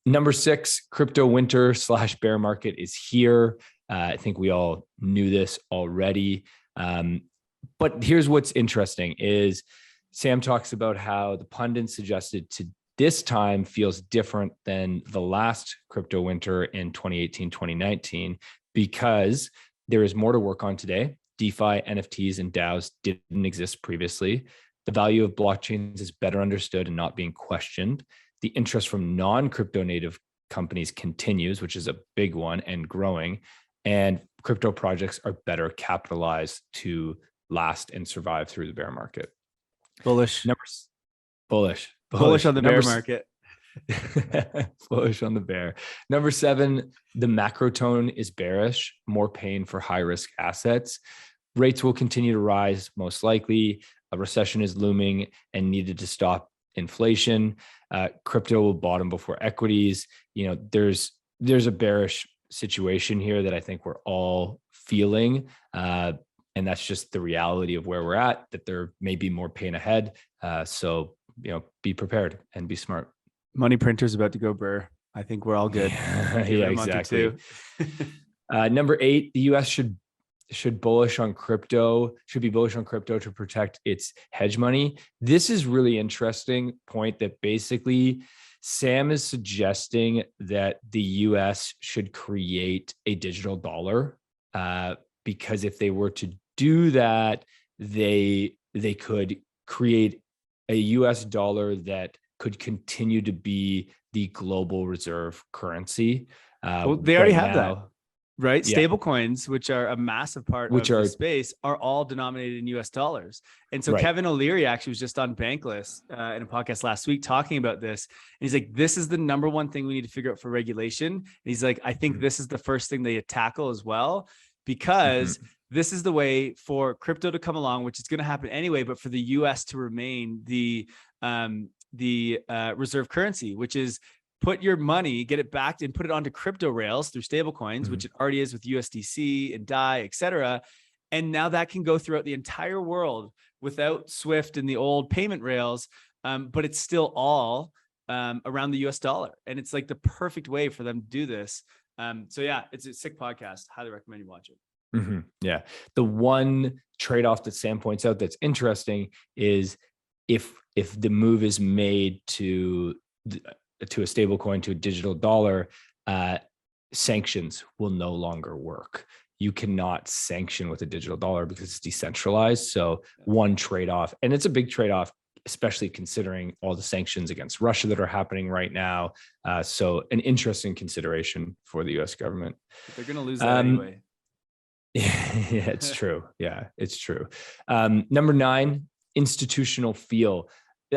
Number 6, crypto winter / bear market is here. I think we all knew this already. But here's what's interesting is Sam talks about how the pundits suggested to this time feels different than the last crypto winter in 2018, 2019, because there is more to work on today. DeFi, NFTs, and DAOs didn't exist previously. The value of blockchains is better understood and not being questioned. The interest from non-crypto native companies continues, which is a big one and growing. And crypto projects are better capitalized to last and survive through the bear market. Bullish on the bear market. Bullish on the bear. Number 7, the macro tone is bearish, more pain for high risk assets. Rates will continue to rise, most likely. A recession is looming and needed to stop inflation. Crypto will bottom before equities. There's a bearish situation here that I think we're all feeling. And that's just the reality of where we're at, that there may be more pain ahead. So, be prepared and be smart. Money printer's about to go burr. I think we're all good. Yeah, exactly. Number 8, the US should be bullish on crypto to protect its hedge money. This is really interesting point that basically Sam is suggesting that the US should create a digital dollar, because if they were to do that, they could create a US dollar that could continue to be the global reserve currency. Well, they already have that, right? Yeah. Stable coins, which are a massive part of the space, are all denominated in US dollars. And so Kevin O'Leary actually was just on Bankless in a podcast last week talking about this. And he's like, this is the number one thing we need to figure out for regulation. And he's like, I think this is the first thing they tackle as well, because this is the way for crypto to come along, which is going to happen anyway, but for the US to remain the reserve currency, which is put your money, get it backed and put it onto crypto rails through stable coins, which it already is with USDC and DAI, et cetera. And now that can go throughout the entire world without SWIFT and the old payment rails. But it's still all around the US dollar. And it's like the perfect way for them to do this. So yeah, it's a sick podcast. Highly recommend you watch it. Yeah. The one trade-off that Sam points out that's interesting is if the move is made to a stable coin, to a digital dollar, sanctions will no longer work. You cannot sanction with a digital dollar because it's decentralized. So one trade-off, and it's a big trade-off, especially considering all the sanctions against Russia that are happening right now. So an interesting consideration for the US government. But they're going to lose that anyway. Yeah, it's true. Yeah, it's true. Number 9, institutional feel.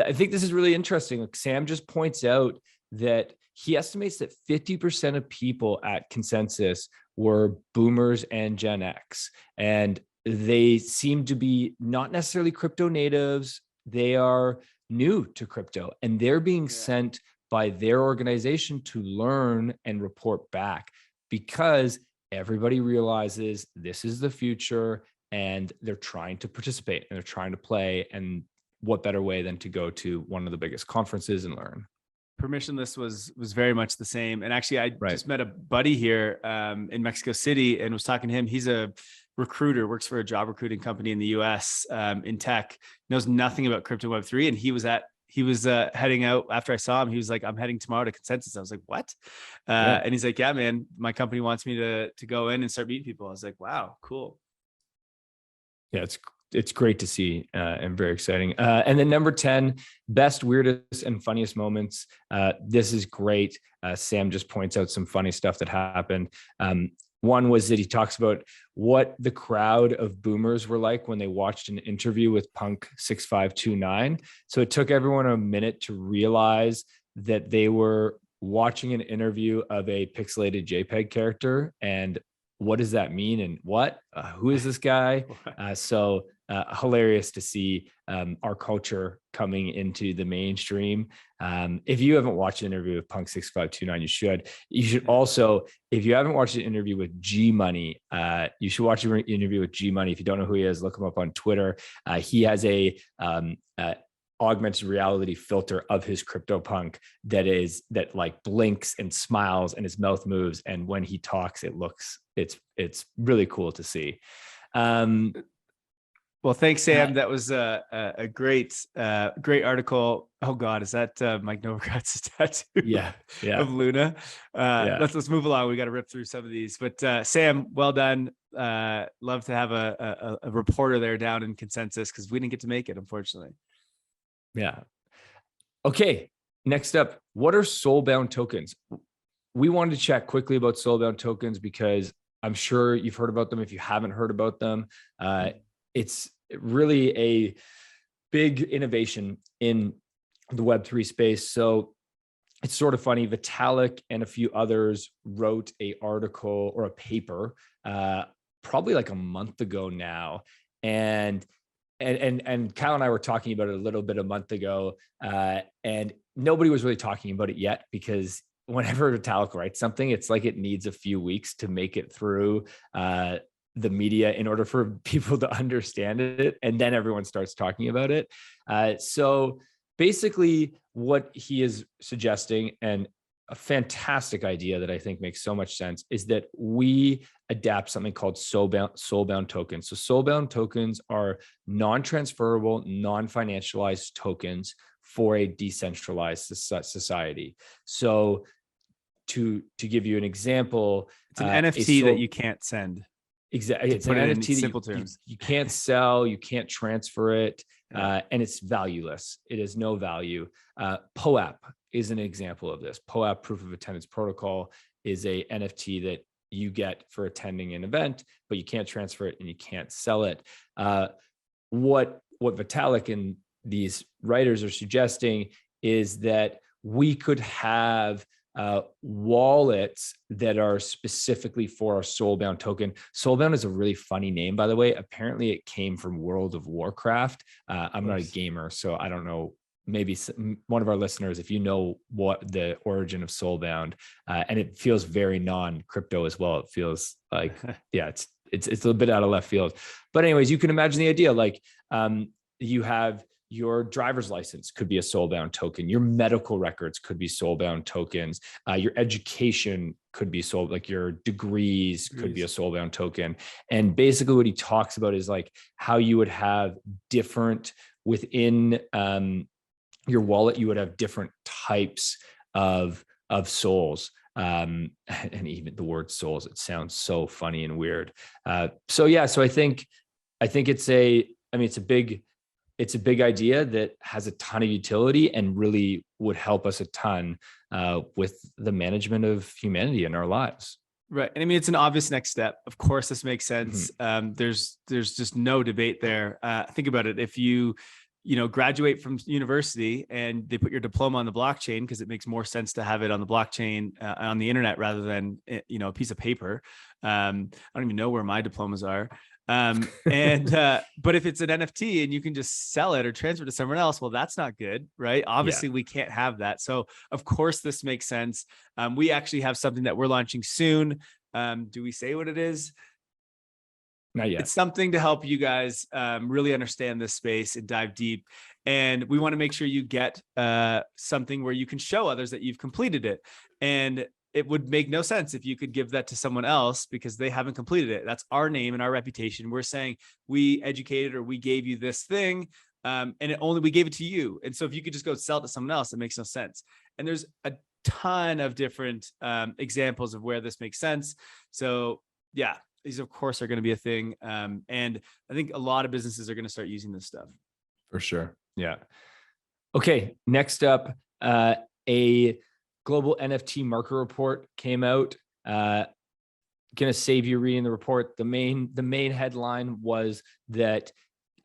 I think this is really interesting. Like Sam just points out that he estimates that 50% of people at Consensus were boomers and Gen X, and they seem to be not necessarily crypto natives. They are new to crypto, and they're being sent by their organization to learn and report back, because everybody realizes this is the future and they're trying to participate and they're trying to play. And what better way than to go to one of the biggest conferences and learn? permissionless was very much the same. And actually, I Right. just met a buddy here in Mexico City and was talking to him. He's a recruiter, works for a job recruiting company in the US in tech, knows nothing about crypto Web3. And he was heading out after I saw him. He was like, I'm heading tomorrow to Consensus. I was like, what? And he's like, yeah, man, my company wants me to go in and start meeting people. I was like, wow, cool. Yeah, it's great to see and very exciting. And then number 10, best, weirdest, and funniest moments. This is great. Sam just points out some funny stuff that happened. One was that he talks about what the crowd of boomers were like when they watched an interview with Punk 6529. So it took everyone a minute to realize that they were watching an interview of a pixelated JPEG character, and what does that mean? And who is this guy? So hilarious to see our culture coming into the mainstream. If you haven't watched an interview with Punk 6529, you should. You should also, if you haven't watched an interview with G Money, you should watch an interview with G Money. If you don't know who he is, look him up on Twitter. He has a augmented reality filter of his CryptoPunk that like blinks and smiles and his mouth moves, and when he talks it's really cool to see. Well, thanks, Sam. That was a great article. Oh God, is that Mike Novogratz tattoo? Yeah. Of Luna. Let's move along. We got to rip through some of these. But Sam, well done. Love to have a reporter there down in Consensus because we didn't get to make it, unfortunately. Yeah. Okay. Next up, what are Soulbound tokens? We wanted to chat quickly about Soulbound tokens because I'm sure you've heard about them. If you haven't heard about them, it's really a big innovation in the Web3 space. So it's sort of funny. Vitalik and a few others wrote an article or a paper probably like a month ago now. And Kyle and I were talking about it a little bit a month ago, and nobody was really talking about it yet because whenever Vitalik writes something, it's like it needs a few weeks to make it through the media in order for people to understand it, and then everyone starts talking about it. So basically, what he is suggesting, and a fantastic idea that I think makes so much sense, is that we adapt something called Soulbound tokens. So Soulbound tokens are non-transferable, non-financialized tokens for a decentralized society. So to give you an example, it's an NFT that you can't send. Exactly. It's an NFT simple terms. You can't sell, you can't transfer it, and it's valueless. It has no value. POAP is an example of this. POAP, Proof of Attendance Protocol, is a NFT that you get for attending an event, but you can't transfer it and you can't sell it. What Vitalik and these writers are suggesting is that we could have wallets that are specifically for a Soulbound token. Soulbound is a really funny name, by the way. Apparently it came from World of Warcraft. I'm not a gamer, so I don't know. Maybe one of our listeners, if you know what the origin of Soulbound, and it feels very non-crypto as well. It feels like, it's a little bit out of left field. But anyways, you can imagine the idea, like you have your driver's license could be a Soulbound token. Your medical records could be Soulbound tokens. Your education could be like your degrees could be a Soulbound token. And basically what he talks about is like how you would have different within your wallet, you would have different types of souls. And even the word souls, it sounds so funny and weird. So I think it's a big idea that has a ton of utility and really would help us a ton with the management of humanity in our lives. Right. And I mean, it's an obvious next step. Of course, this makes sense. Mm-hmm. There's just no debate there. Think about it. If you graduate from university and they put your diploma on the blockchain, because it makes more sense to have it on the blockchain on the internet rather than, a piece of paper. I don't even know where my diplomas are. But if it's an NFT and you can just sell it or transfer it to someone else, well, that's not good, right? Obviously we can't have that. So of course this makes sense. We actually have something that we're launching soon. Do we say what it is? Not yet. It's something to help you guys really understand this space and dive deep. And we want to make sure you get something where you can show others that you've completed it. And it would make no sense if you could give that to someone else because they haven't completed it. That's our name and our reputation. We're saying we educated or we gave you this thing, and we gave it to you. And so if you could just go sell it to someone else, it makes no sense. And there's a ton of different examples of where this makes sense. So yeah, these of course are going to be a thing. And I think a lot of businesses are going to start using this stuff. For sure. Yeah. Okay. Next up, a global NFT market report came out. Gonna save you reading the report. The main headline was that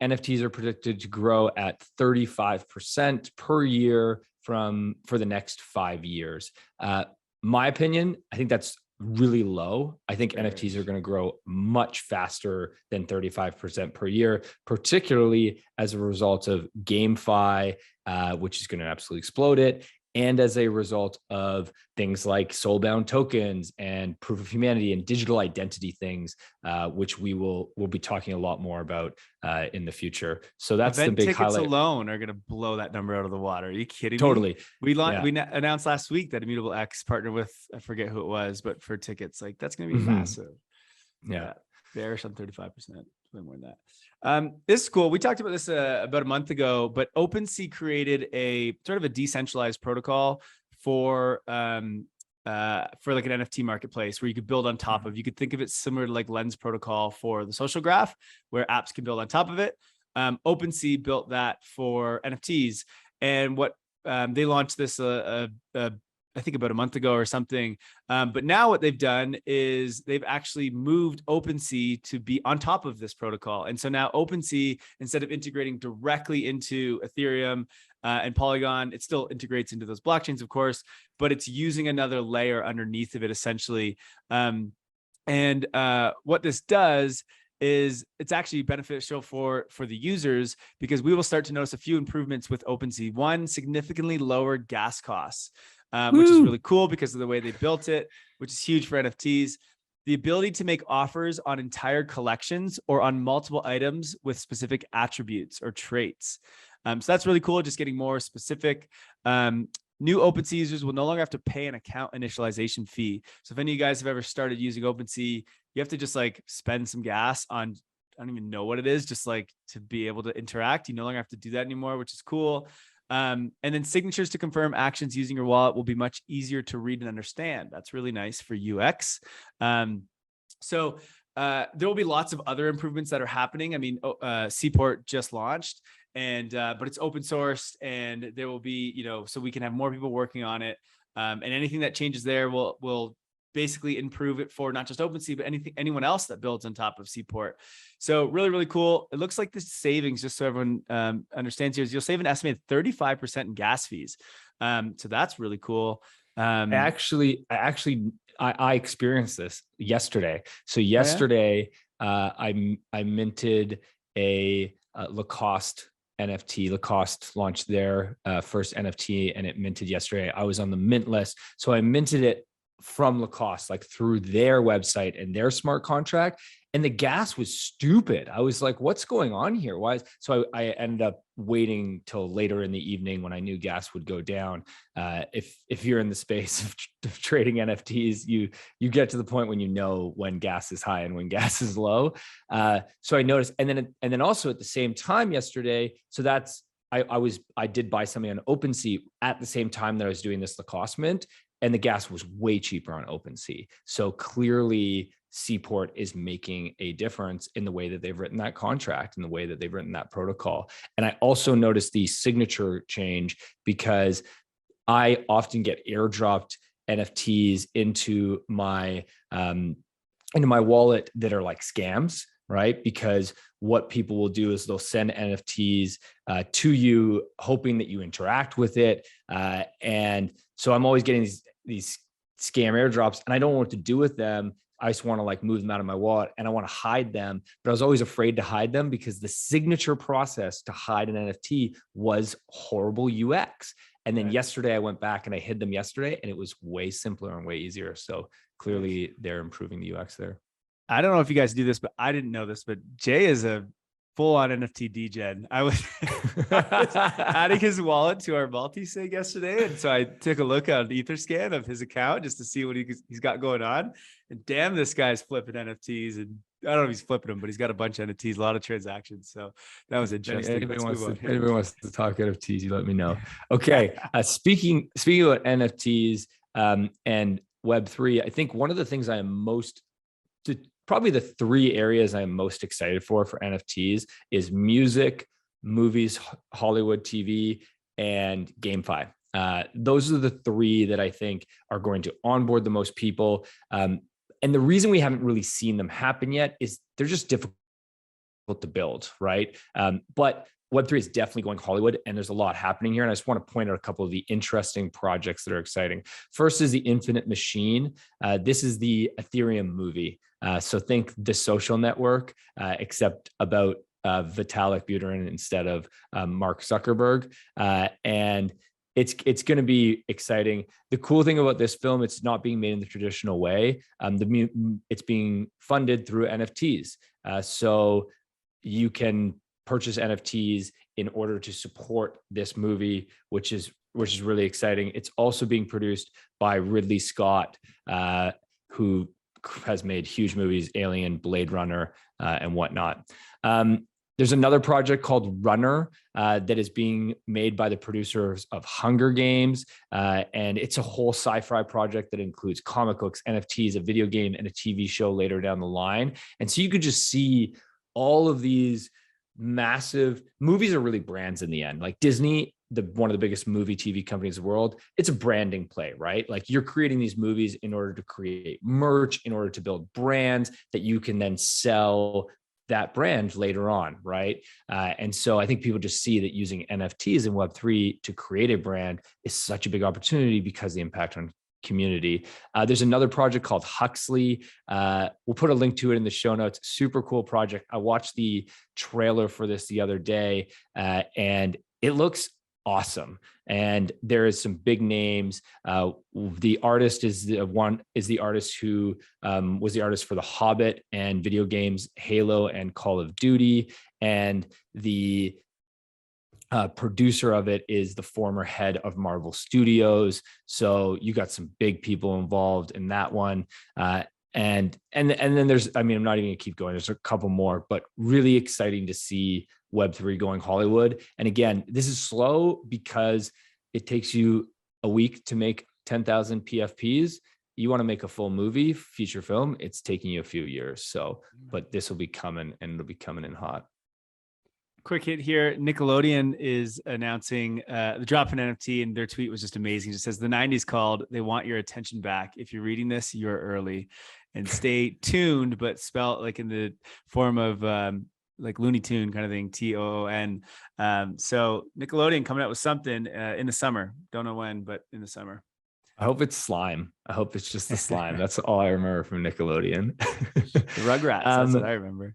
NFTs are predicted to grow at 35% per year for the next 5 years. My opinion, I think that's really low. I think NFTs are going to grow much faster than 35% per year, particularly as a result of GameFi, which is going to absolutely explode it. And as a result of things like soulbound tokens and proof of humanity and digital identity things, which we'll be talking a lot more about in the future. So that's event the big tickets highlight. Alone are going to blow that number out of the water. Are you kidding Totally. me? We announced last week that Immutable X partnered with, I forget who it was, but for tickets, like that's going to be massive. Yeah. Bearish on 35%. Way more than that. This is cool. We talked about this about a month ago, but OpenSea created a sort of a decentralized protocol for like an NFT marketplace where you could build on top of. You could think of it similar to like Lens protocol for the social graph, where apps can build on top of it. OpenSea built that for NFTs, and what they launched this I think about a month ago or something. But now what they've done is they've actually moved OpenSea to be on top of this protocol. And so now OpenSea, instead of integrating directly into Ethereum and Polygon, it still integrates into those blockchains, of course, but it's using another layer underneath of it, essentially. What this does is it's actually beneficial for the users because we will start to notice a few improvements with OpenSea. One, significantly lower gas costs. Which is really cool because of the way they built it, which is huge for NFTs. The ability to make offers on entire collections or on multiple items with specific attributes or traits. So that's really cool, just getting more specific. New OpenSea users will no longer have to pay an account initialization fee. So if any of you guys have ever started using OpenSea, you have to just like spend some gas on, I don't even know what it is, just like to be able to interact. You no longer have to do that anymore, which is cool. And then signatures to confirm actions using your wallet will be much easier to read and understand. That's really nice for UX. So there will be lots of other improvements that are happening. I mean, Seaport just launched, and but it's open source, and there will be, so we can have more people working on it. And anything that changes there will basically improve it for not just OpenSea, but anyone else that builds on top of Seaport. So really, really cool. It looks like the savings, just so everyone understands here, is you'll save an estimated 35% in gas fees. So that's really cool. I experienced this yesterday. So yesterday, I minted a Lacoste NFT. Lacoste launched their first NFT, and it minted yesterday. I was on the mint list, so I minted it from Lacoste, like through their website and their smart contract. And the gas was stupid. I was like, what's going on here? Why? So I ended up waiting till later in the evening when I knew gas would go down. If you're in the space of trading NFTs, you get to the point when you know when gas is high and when gas is low. So I noticed, and then also at the same time yesterday. So that's I did buy something on OpenSea at the same time that I was doing this Lacoste mint. And the gas was way cheaper on OpenSea. So clearly Seaport is making a difference in the way that they've written that contract and the way that they've written that protocol. And I also noticed the signature change because I often get airdropped NFTs into my wallet that are like scams, right? Because what people will do is they'll send NFTs to you, hoping that you interact with it. And so I'm always getting these scam airdrops, and I don't know what to do with them. I just want to like move them out of my wallet, and I want to hide them. But I was always afraid to hide them because the signature process to hide an NFT was horrible UX. And then yesterday I went back and I hid them yesterday, and it was way simpler and way easier. So clearly they're improving the UX there. I don't know if you guys do this, but I didn't know this, but Jay is a full-on NFT degen. I was adding his wallet to our Multi-Sig yesterday, and so I took a look at an Etherscan of his account just to see what he's got going on. And damn, this guy's flipping NFTs, and I don't know if he's flipping them, but he's got a bunch of NFTs, a lot of transactions. So that was interesting. Anybody wants to talk NFTs, you let me know. Okay, speaking about NFTs and Web3, I think one of the things I am probably the three areas I'm most excited for NFTs is music, movies, Hollywood TV, and GameFi. Those are the three that I think are going to onboard the most people. And the reason we haven't really seen them happen yet is they're just difficult to build, right? But Web3 is definitely going Hollywood, and there's a lot happening here. And I just want to point out a couple of the interesting projects that are exciting. First is the Infinite Machine. This is the Ethereum movie. So think The Social Network, except about Vitalik Buterin instead of Mark Zuckerberg. And it's going to be exciting. The cool thing about this film, it's not being made in the traditional way. It's being funded through NFTs. So you can purchase NFTs in order to support this movie, which is really exciting. It's also being produced by Ridley Scott, who has made huge movies, Alien, Blade Runner, and whatnot. There's another project called Runner that is being made by the producers of Hunger Games. And it's a whole sci-fi project that includes comic books, NFTs, a video game, and a TV show later down the line. And so you could just see all of these massive movies are really brands in the end. Like Disney, one of the biggest movie TV companies in the world, it's a branding play, right? Like you're creating these movies in order to create merch, in order to build brands that you can then sell that brand later on, right? And so I think people just see that using NFTs in Web3 to create a brand is such a big opportunity because of the impact on community. There's another project called Huxley. We'll put a link to it in the show notes. Super cool project. I watched the trailer for this the other day, and it looks awesome. And there is some big names. The artist is the artist who was the artist for The Hobbit and video games Halo and Call of Duty. And the producer of it is the former head of Marvel Studios. So you got some big people involved in that one. And then there's, I mean, I'm not even gonna keep going. There's a couple more, but really exciting to see Web3 going Hollywood. And again, this is slow because it takes you a week to make 10,000 PFPs. You want to make a full movie, feature film, it's taking you a few years. So, but this will be coming, and it'll be coming in hot. Quick hit here. Nickelodeon is announcing the drop in NFT, and their tweet was just amazing. It just says the 90s called. They want your attention back. If you're reading this, you're early, and stay tuned, but spelled like in the form of like Looney Tune kind of thing, TOON. So Nickelodeon coming out with something in the summer. Don't know when, but in the summer. I hope it's slime. I hope it's just the slime. That's all I remember from Nickelodeon. The Rugrats. That's what I remember.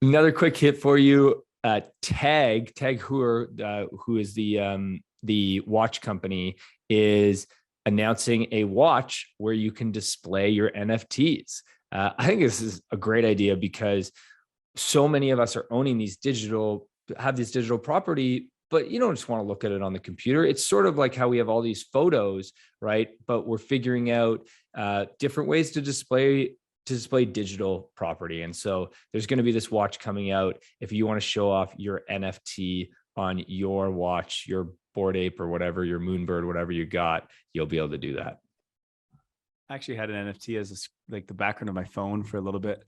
Another quick hit for you. Tag Heuer, who is the watch company, is announcing a watch where you can display your NFTs. I think this is a great idea because so many of us are owning these digital property, but you don't just want to look at it on the computer. It's sort of like how we have all these photos, right? But we're figuring out different ways to display digital property. And so there's going to be this watch coming out. If you want to show off your NFT on your watch, your Bored Ape or whatever, your Moonbird, whatever you got, you'll be able to do that. I actually had an NFT as like the background of my phone for a little bit.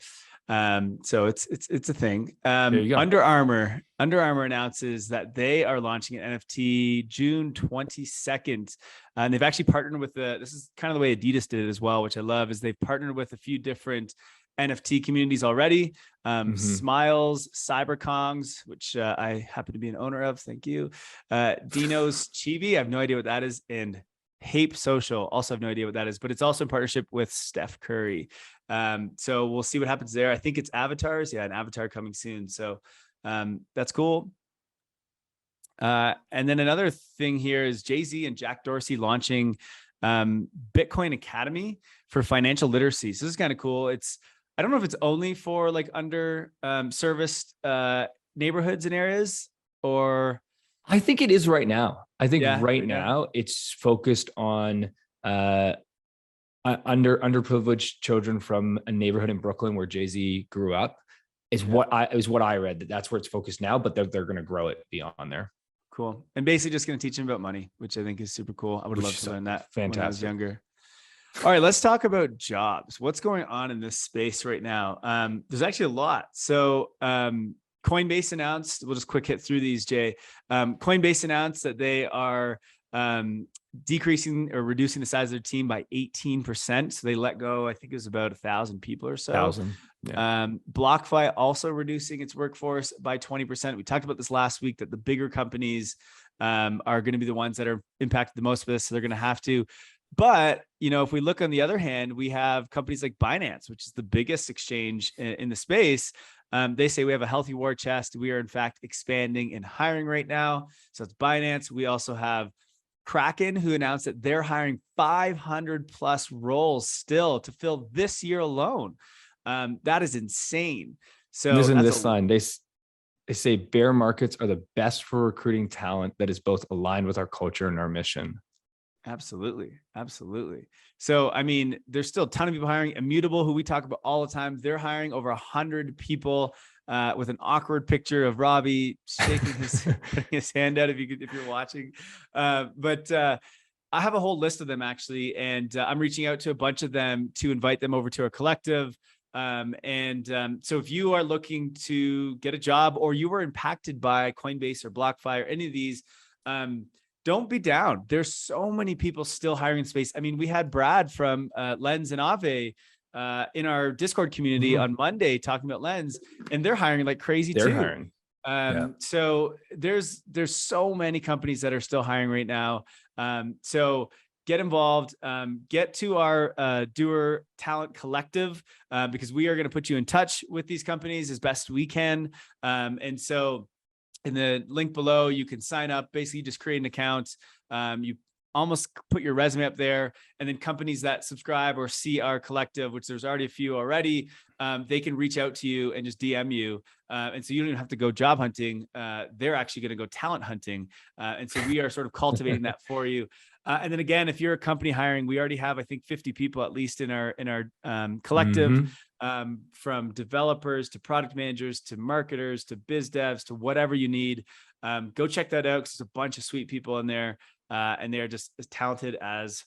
So it's a thing. There you go. Under Armour announces that they are launching an NFT June 22nd. And they've actually partnered with this is kind of the way Adidas did it as well, which I love, is they've partnered with a few different NFT communities already. Smiles, Cyberkongs, which I happen to be an owner of. Thank you. Dino's Chibi. I have no idea what that is. And Hape Social, also have no idea what that is, but it's also in partnership with Steph Curry. So we'll see what happens there. I think it's avatars. Yeah, an avatar coming soon. So that's cool. And then another thing here is Jay-Z and Jack Dorsey launching Bitcoin Academy for financial literacy. So this is kind of cool. It's I don't know if it's only for like under serviced neighborhoods and areas, or I think it is right now. I think yeah, right now it's focused on underprivileged children from a neighborhood in Brooklyn where Jay-Z grew up. Is what I read, that's where it's focused now, but they're going to grow it beyond there. Cool. And basically just going to teach them about money, which I think is super cool. I would love to learn that when I was younger. All right, let's talk about jobs. What's going on in this space right now? There's actually a lot. So Coinbase announced, we'll just quick hit through these, Jay. Coinbase announced that they are decreasing or reducing the size of their team by 18%. So they let go, I think it was about 1,000 people or so. 1,000. Yeah. BlockFi also reducing its workforce by 20%. We talked about this last week, that the bigger companies are going to be the ones that are impacted the most with this. So they're going to have to. But, you know, if we look on the other hand, we have companies like Binance, which is the biggest exchange in the space. They say we have a healthy war chest. We are, in fact, expanding and hiring right now. So it's Binance. We also have Kraken, who announced that they're hiring 500 plus roles still to fill this year alone. That is insane. So listen to this line. They say bear markets are the best for recruiting talent that is both aligned with our culture and our mission. Absolutely. Absolutely. So, I mean, there's still a ton of people hiring. Immutable, who we talk about all the time, they're hiring over 100 people with an awkward picture of Robbie shaking his hand out if you're watching. But I have a whole list of them actually. And I'm reaching out to a bunch of them to invite them over to our collective. So if you are looking to get a job, or you were impacted by Coinbase or BlockFi or any of these, don't be down. There's so many people still hiring in space. I mean, we had Brad from L1s and L2s in our Discord community on Monday talking about L1s, and they're hiring like crazy too. They're hiring. So there's so many companies that are still hiring right now. So get involved, get to our Doer Talent Collective, because we are going to put you in touch with these companies as best we can. And so in the link below, you can sign up, basically just create an account. You almost put your resume up there, and then companies that subscribe or see our collective, which there's already a few already, they can reach out to you and just DM you. And so you don't even have to go job hunting. They're actually going to go talent hunting. And so we are sort of cultivating that for you. And then again, if you're a company hiring, we already have, I think, 50 people at least in our collective, from developers to product managers to marketers to biz devs to whatever you need. Go check that out, because there's a bunch of sweet people in there, and they are just as talented as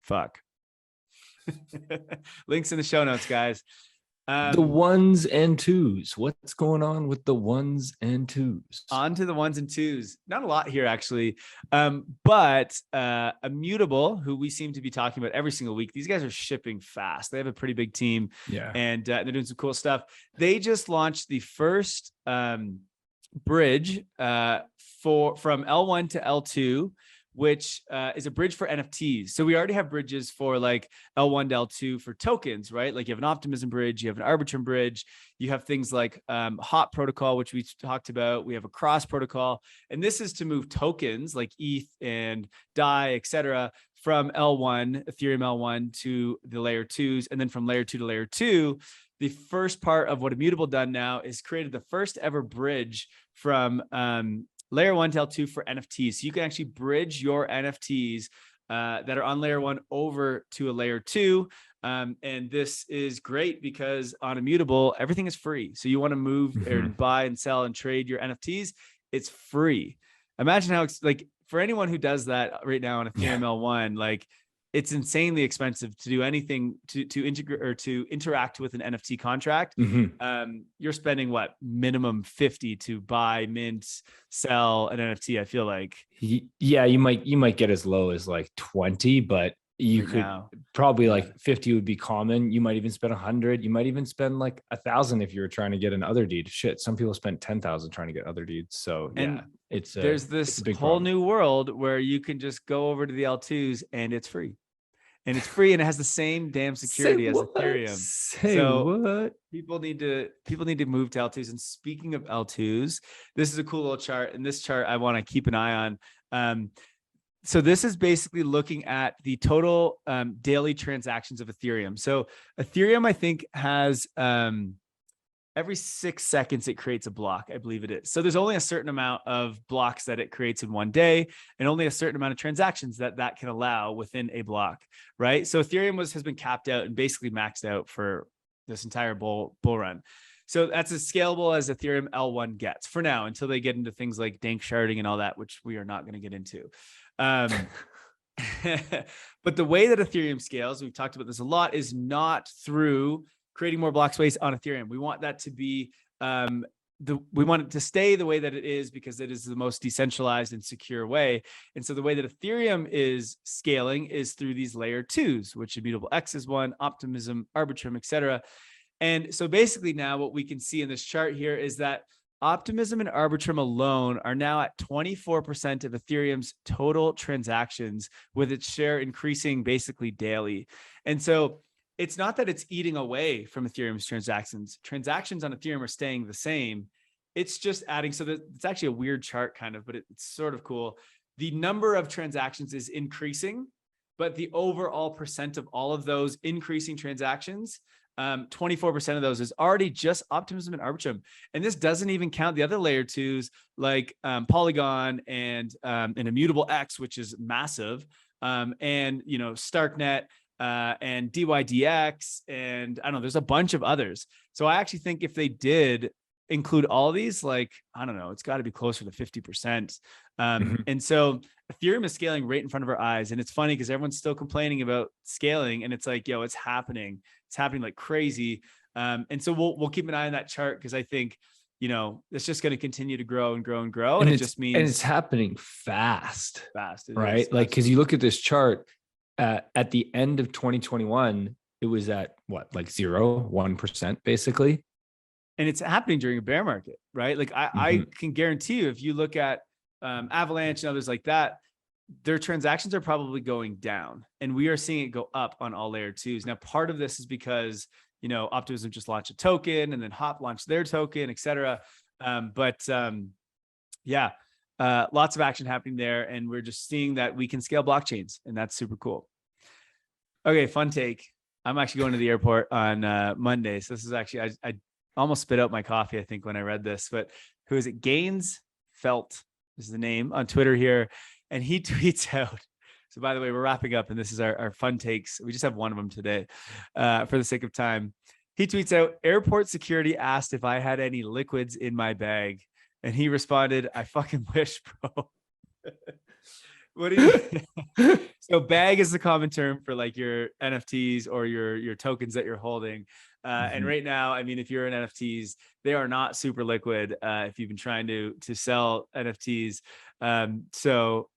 fuck. Links in the show notes, guys. The 1s and 2s. What's going on with the 1s and 2s? On to the 1s and 2s. Not a lot here, actually. But Immutable, who we seem to be talking about every single week, these guys are shipping fast. They have a pretty big team. Yeah. And they're doing some cool stuff. They just launched the first bridge from L1 to L2, which is a bridge for NFTs. So we already have bridges for like L1 to L2 for tokens, right? Like you have an Optimism bridge, you have an Arbitrum bridge, you have things like Hot protocol, which we talked about. We have a Cross protocol, and this is to move tokens like ETH and DAI, et cetera, from L1, Ethereum L1 to the layer 2s, and then from layer 2 to layer 2. The first part of what Immutable done now is created the first ever bridge from layer 1 to L2 for NFTs. So you can actually bridge your NFTs that are on layer 1 over to a layer 2. And this is great because on Immutable, everything is free. So you want to move or buy and sell and trade your NFTs, it's free. Imagine how it's like for anyone who does that right now on Ethereum L1, like it's insanely expensive to do anything to integrate or to interact with an NFT contract. You're spending what, minimum 50 to buy, mint, sell an NFT. I feel like, yeah, you might get as low as like 20, but you could probably like 50 would be common. You might even spend 100. You might even spend like 1,000 if you're trying to get an other deed. Shit, some people spend 10,000 trying to get other deeds. So yeah, there's this whole new world where you can just go over to the L2s and it's free. And it's free, and it has the same damn security as Ethereum. People need to move to L2s. And speaking of L2s, this is a cool little chart. And this chart I want to keep an eye on. So this is basically looking at the total daily transactions of Ethereum. So Ethereum, I think, has every 6 seconds it creates a block, I believe it is. So there's only a certain amount of blocks that it creates in one day, and only a certain amount of transactions that can allow within a block, right? So Ethereum has been capped out and basically maxed out for this entire bull run. So that's as scalable as Ethereum L1 gets for now, until they get into things like dank sharding and all that, which we are not going to get into. But the way that Ethereum scales, we've talked about this a lot, is not through creating more block space on Ethereum. We want that to be, we want it to stay the way that it is, because it is the most decentralized and secure way. And so the way that Ethereum is scaling is through these layer 2s, which Immutable X is one, Optimism, Arbitrum, etc. And so basically now what we can see in this chart here is that Optimism and Arbitrum alone are now at 24% of Ethereum's total transactions, with its share increasing basically daily. And so it's not that it's eating away from Ethereum's transactions. Transactions on Ethereum are staying the same. It's just adding. So it's actually a weird chart kind of, but it's sort of cool. The number of transactions is increasing, but the overall percent of all of those increasing transactions, 24% of those is already just Optimism and Arbitrum. And this doesn't even count the other layer 2s like Polygon and Immutable X, which is massive, and Starknet, and DYDX, and I don't know, there's a bunch of others. So I actually think if they did include all these, like, I don't know, it's got to be closer to 50%. And so Ethereum is scaling right in front of our eyes. And it's funny because everyone's still complaining about scaling, and it's like, yo, it's happening. It's happening like crazy. And so we'll keep an eye on that chart, because I think, it's just going to continue to grow and grow and grow. And it just means, and it's happening fast, right? Like, because you look at this chart, at the end of 2021, it was at what, like 1% basically. And it's happening during a bear market, right? Like I can guarantee you, if you look at Avalanche and others like that, their transactions are probably going down, and we are seeing it go up on all layer 2s. Now, part of this is because, Optimism just launched a token, and then Hop launched their token, et cetera. Lots of action happening there. And we're just seeing that we can scale blockchains, and that's super cool. Okay, fun take. I'm actually going to the airport on Monday. So this is actually, I almost spit out my coffee, I think, when I read this, but who is it? Gaines Felt is the name on Twitter here. And he tweets out, so by the way, we're wrapping up, and this is our fun takes. We just have one of them today for the sake of time. He tweets out, airport security asked if I had any liquids in my bag. And he responded, I fucking wish, bro. What do you? So bag is the common term for like your NFTs or your tokens that you're holding. And right now, I mean, if you're in NFTs, they are not super liquid. If you've been trying to sell NFTs. So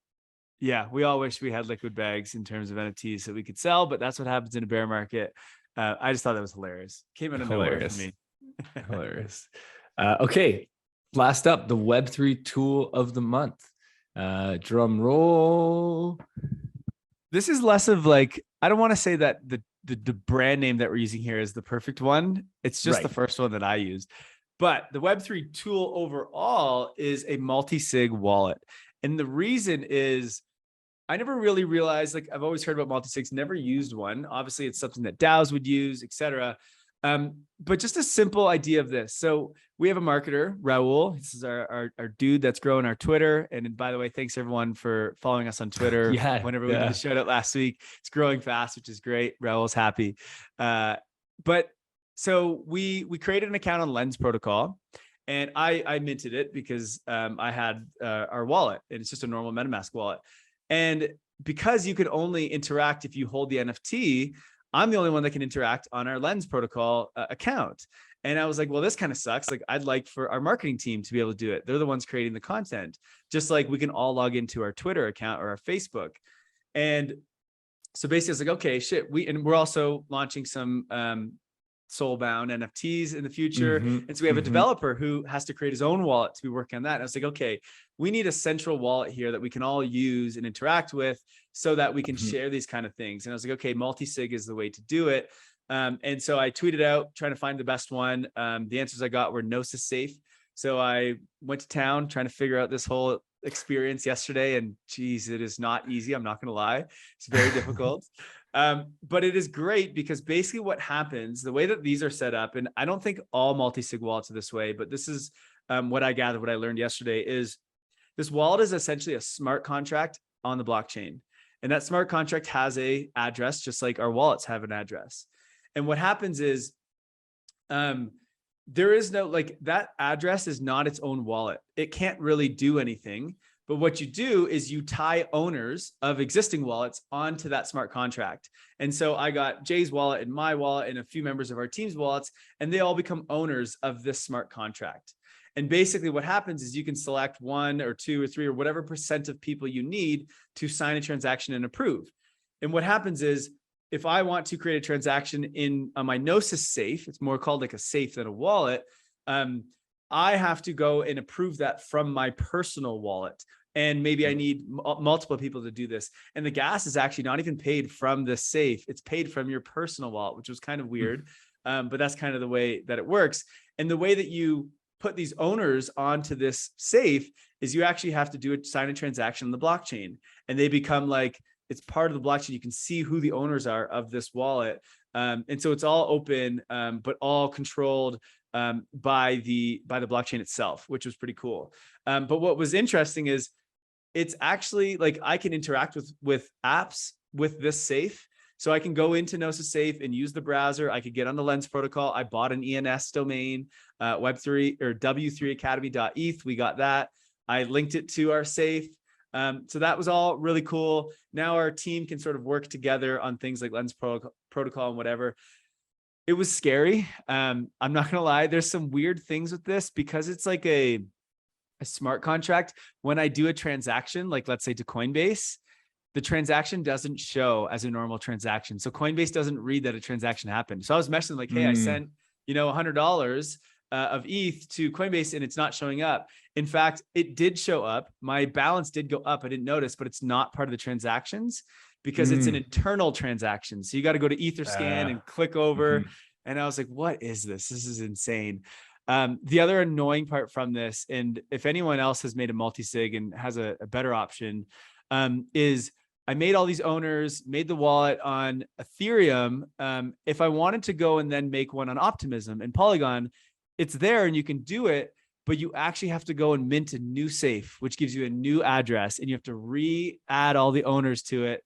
yeah, we all wish we had liquid bags in terms of NFTs that we could sell, but that's what happens in a bear market. I just thought that was hilarious. Came out of nowhere for me. Hilarious. Okay. Last up, the Web3 tool of the month. Drum roll. This is less of like, I don't want to say that the brand name that we're using here is the perfect one. It's just the first one that I used. But the Web3 tool overall is a multi-sig wallet. And the reason is, I never really realized, like, I've always heard about multi-sigs, never used one. Obviously, it's something that DAOs would use, etc. But just a simple idea of this. So we have a marketer, Raul. This is our dude that's growing our Twitter. And by the way, thanks everyone for following us on Twitter. Whenever we did the shout out last week, it's growing fast, which is great. Raul's happy. But so we created an account on Lens Protocol, and I minted it because I had our wallet, and it's just a normal MetaMask wallet. And because you can only interact if you hold the NFT, I'm the only one that can interact on our Lens Protocol account. And I was like, well, this kind of sucks. Like, I'd like for our marketing team to be able to do it. They're the ones creating the content, just like we can all log into our Twitter account or our Facebook. And so basically it's like, okay, shit. We're also launching some Soulbound NFTs in the future. And so we have a developer who has to create his own wallet to be working on that. And I was like, okay, we need a central wallet here that we can all use and interact with so that we can share these kind of things. And I was like, okay, multi-sig is the way to do it. And so I tweeted out trying to find the best one. The answers I got were Gnosis safe. So I went to town trying to figure out this whole experience yesterday, and geez, it is not easy. I'm not going to lie. It's very difficult. But it is great because basically what happens, the way that these are set up, and I don't think all multi-sig wallets are this way, but this is what I gathered, what I learned yesterday is this wallet is essentially a smart contract on the blockchain. And that smart contract has a address, just like our wallets have an address. And what happens is there is no, like, that address is not its own wallet. It can't really do anything. But what you do is you tie owners of existing wallets onto that smart contract. And so I got Jay's wallet and my wallet and a few members of our team's wallets, and they all become owners of this smart contract. And basically what happens is you can select 1 or 2 or 3 or whatever % of people you need to sign a transaction and approve. And what happens is if I want to create a transaction in my Gnosis safe, it's more called like a safe than a wallet. I have to go and approve that from my personal wallet. And maybe I need multiple people to do this. And the gas is actually not even paid from the safe. It's paid from your personal wallet, which was kind of weird. But that's kind of the way that it works. And the way that you put these owners onto this safe is you actually have to sign a transaction on the blockchain, and they become like, it's part of the blockchain. You can see who the owners are of this wallet. And so it's all open, but all controlled by the blockchain itself, which was pretty cool. But what was interesting is it's actually like I can interact with apps with this safe. So I can go into Gnosis Safe and use the browser. I could get on the Lens protocol. I bought an ENS domain, Web3 or W3 Academy.eth. We got that. I linked it to our safe. So that was all really cool. Now our team can sort of work together on things like Lens protocol and whatever. It was scary. I'm not gonna lie. There's some weird things with this because it's like a smart contract. When I do a transaction, like let's say to Coinbase, the transaction doesn't show as a normal transaction. So Coinbase doesn't read that a transaction happened. So I was messaging like, hey, I sent, $100 of ETH to Coinbase and it's not showing up. In fact, it did show up. My balance did go up. I didn't notice, but it's not part of the transactions because it's an internal transaction. So you got to go to Etherscan and click over. And I was like, what is this? This is insane. The other annoying part from this, and if anyone else has made a multi-sig and has a better option, is I made all these owners, made the wallet on Ethereum. If I wanted to go and then make one on Optimism and Polygon, it's there and you can do it, but you actually have to go and mint a new safe, which gives you a new address, and you have to re-add all the owners to it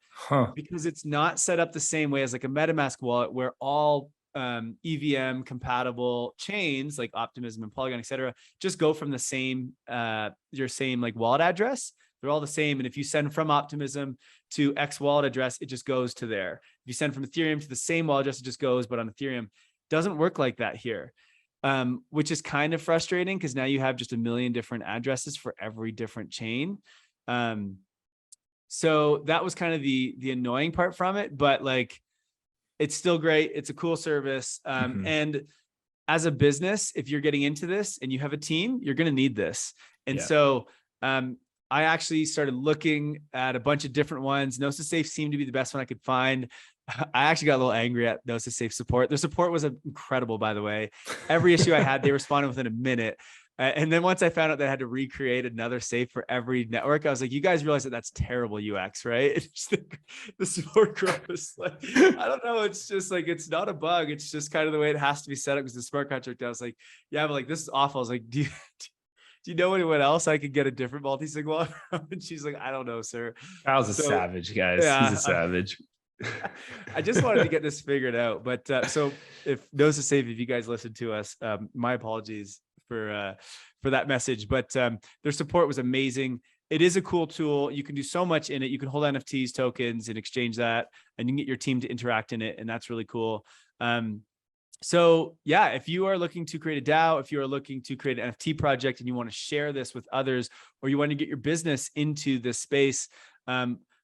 because it's not set up the same way as like a MetaMask wallet where all EVM compatible chains like Optimism and Polygon, etc., just go from the same, your same like wallet address. They're all the same. And if you send from Optimism to X wallet address, it just goes to there. If you send from Ethereum to the same wallet address, it just goes, but on Ethereum, doesn't work like that here, which is kind of frustrating because now you have just a million different addresses for every different chain. So that was kind of the annoying part from it, but like, it's still great. It's a cool service. And as a business, if you're getting into this and you have a team, you're going to need this. And so I actually started looking at a bunch of different ones. Gnosis Safe seemed to be the best one I could find. I actually got a little angry at Gnosis Safe support. Their support was incredible, by the way. Every issue I had, they responded within a minute. And then once I found out that I had to recreate another safe for every network, I was like, you guys realize that that's terrible UX, right? It's just the support group is like, I don't know. It's just like, it's not a bug. It's just kind of the way it has to be set up because the smart contract, I was like, yeah, but like, this is awful. I was like, do you know anyone else I could get a different multi-sig wallet from? And she's like, I don't know, sir. Kyle's a savage, guys. Yeah, he's a savage. I just wanted to get this figured out. But so if Gnosis Safe, if you guys listen to us, my apologies for that message, but their support was amazing. It is a cool tool. You can do so much in it. You can hold NFTs, tokens, and exchange that, and you can get your team to interact in it, and that's really cool. So yeah, if you are looking to create a DAO, if you are looking to create an NFT project and you want to share this with others, or you want to get your business into this space,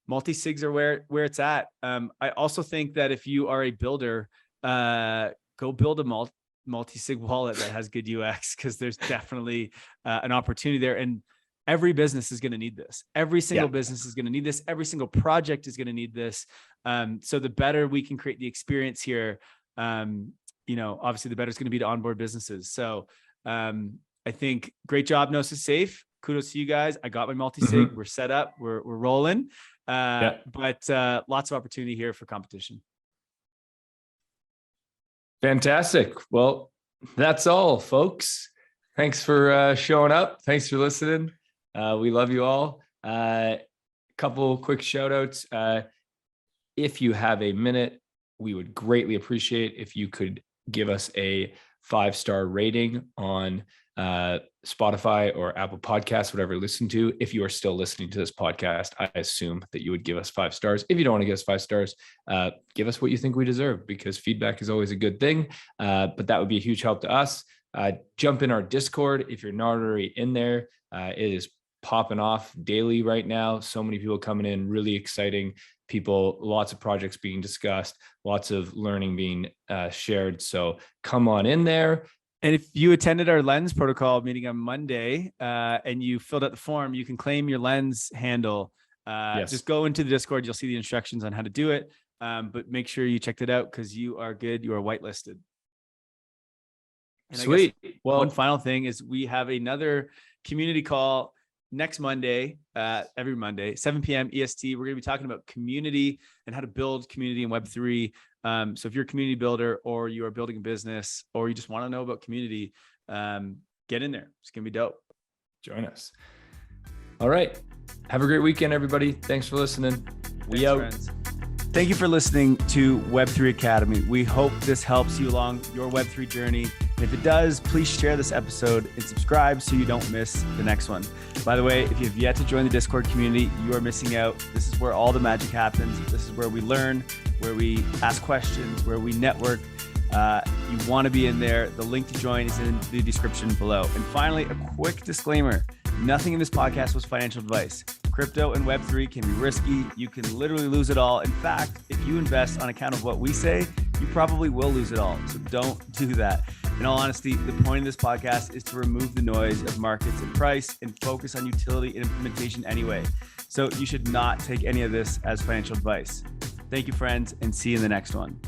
multi-sigs are where it's at. I also think that if you are a builder, go build a multi-sig wallet that has good UX, because there's definitely an opportunity there. And every business is going to need this. Every single business is going to need this. Every single project is going to need this. So the better we can create the experience here, obviously the better it's going to be to onboard businesses. So I think great job, Gnosis Safe. kudos to you guys. I got my multi-sig. We're set up. We're rolling. But lots of opportunity here for competition. Fantastic. Well, that's all, folks. Thanks for showing up. Thanks for listening. We love you all. Couple quick shout outs. If you have a minute, we would greatly appreciate if you could give us a 5-star rating on Spotify or Apple Podcasts, whatever you listen to. If you are still listening to this podcast, I assume that you would give us 5 stars. If you don't want to give us 5 stars, give us what you think we deserve, because feedback is always a good thing. But that would be a huge help to us. Jump in our Discord if you're not already in there. It is popping off daily right now. So many people coming in, really exciting people, lots of projects being discussed, lots of learning being shared. So come on in there. And if you attended our Lens protocol meeting on Monday and you filled out the form, you can claim your Lens handle. Yes. Just go into the Discord. You'll see the instructions on how to do it. But make sure you checked it out, because you are good. You are whitelisted. And sweet. Well, one final thing is we have another community call next Monday, every Monday, 7 p.m. EST. We're going to be talking about community and how to build community in Web3. So if you're a community builder, or you are building a business, or you just want to know about community, get in there. It's going to be dope. Join us. All right. Have a great weekend, everybody. Thanks for listening. We out. Friends. Thank you for listening to Web3 Academy. We hope this helps you along your Web3 journey. And if it does, please share this episode and subscribe so you don't miss the next one. By the way, if you've yet to join the Discord community, you are missing out. This is where all the magic happens. This is where we learn, where we ask questions, where we network. You want to be in there. The link to join is in the description below. And finally, a quick disclaimer. Nothing in this podcast was financial advice. Crypto and Web3 can be risky. You can literally lose it all. In fact, if you invest on account of what we say, you probably will lose it all. So don't do that. In all honesty, the point of this podcast is to remove the noise of markets and price and focus on utility and implementation anyway. So you should not take any of this as financial advice. Thank you, friends, and see you in the next one.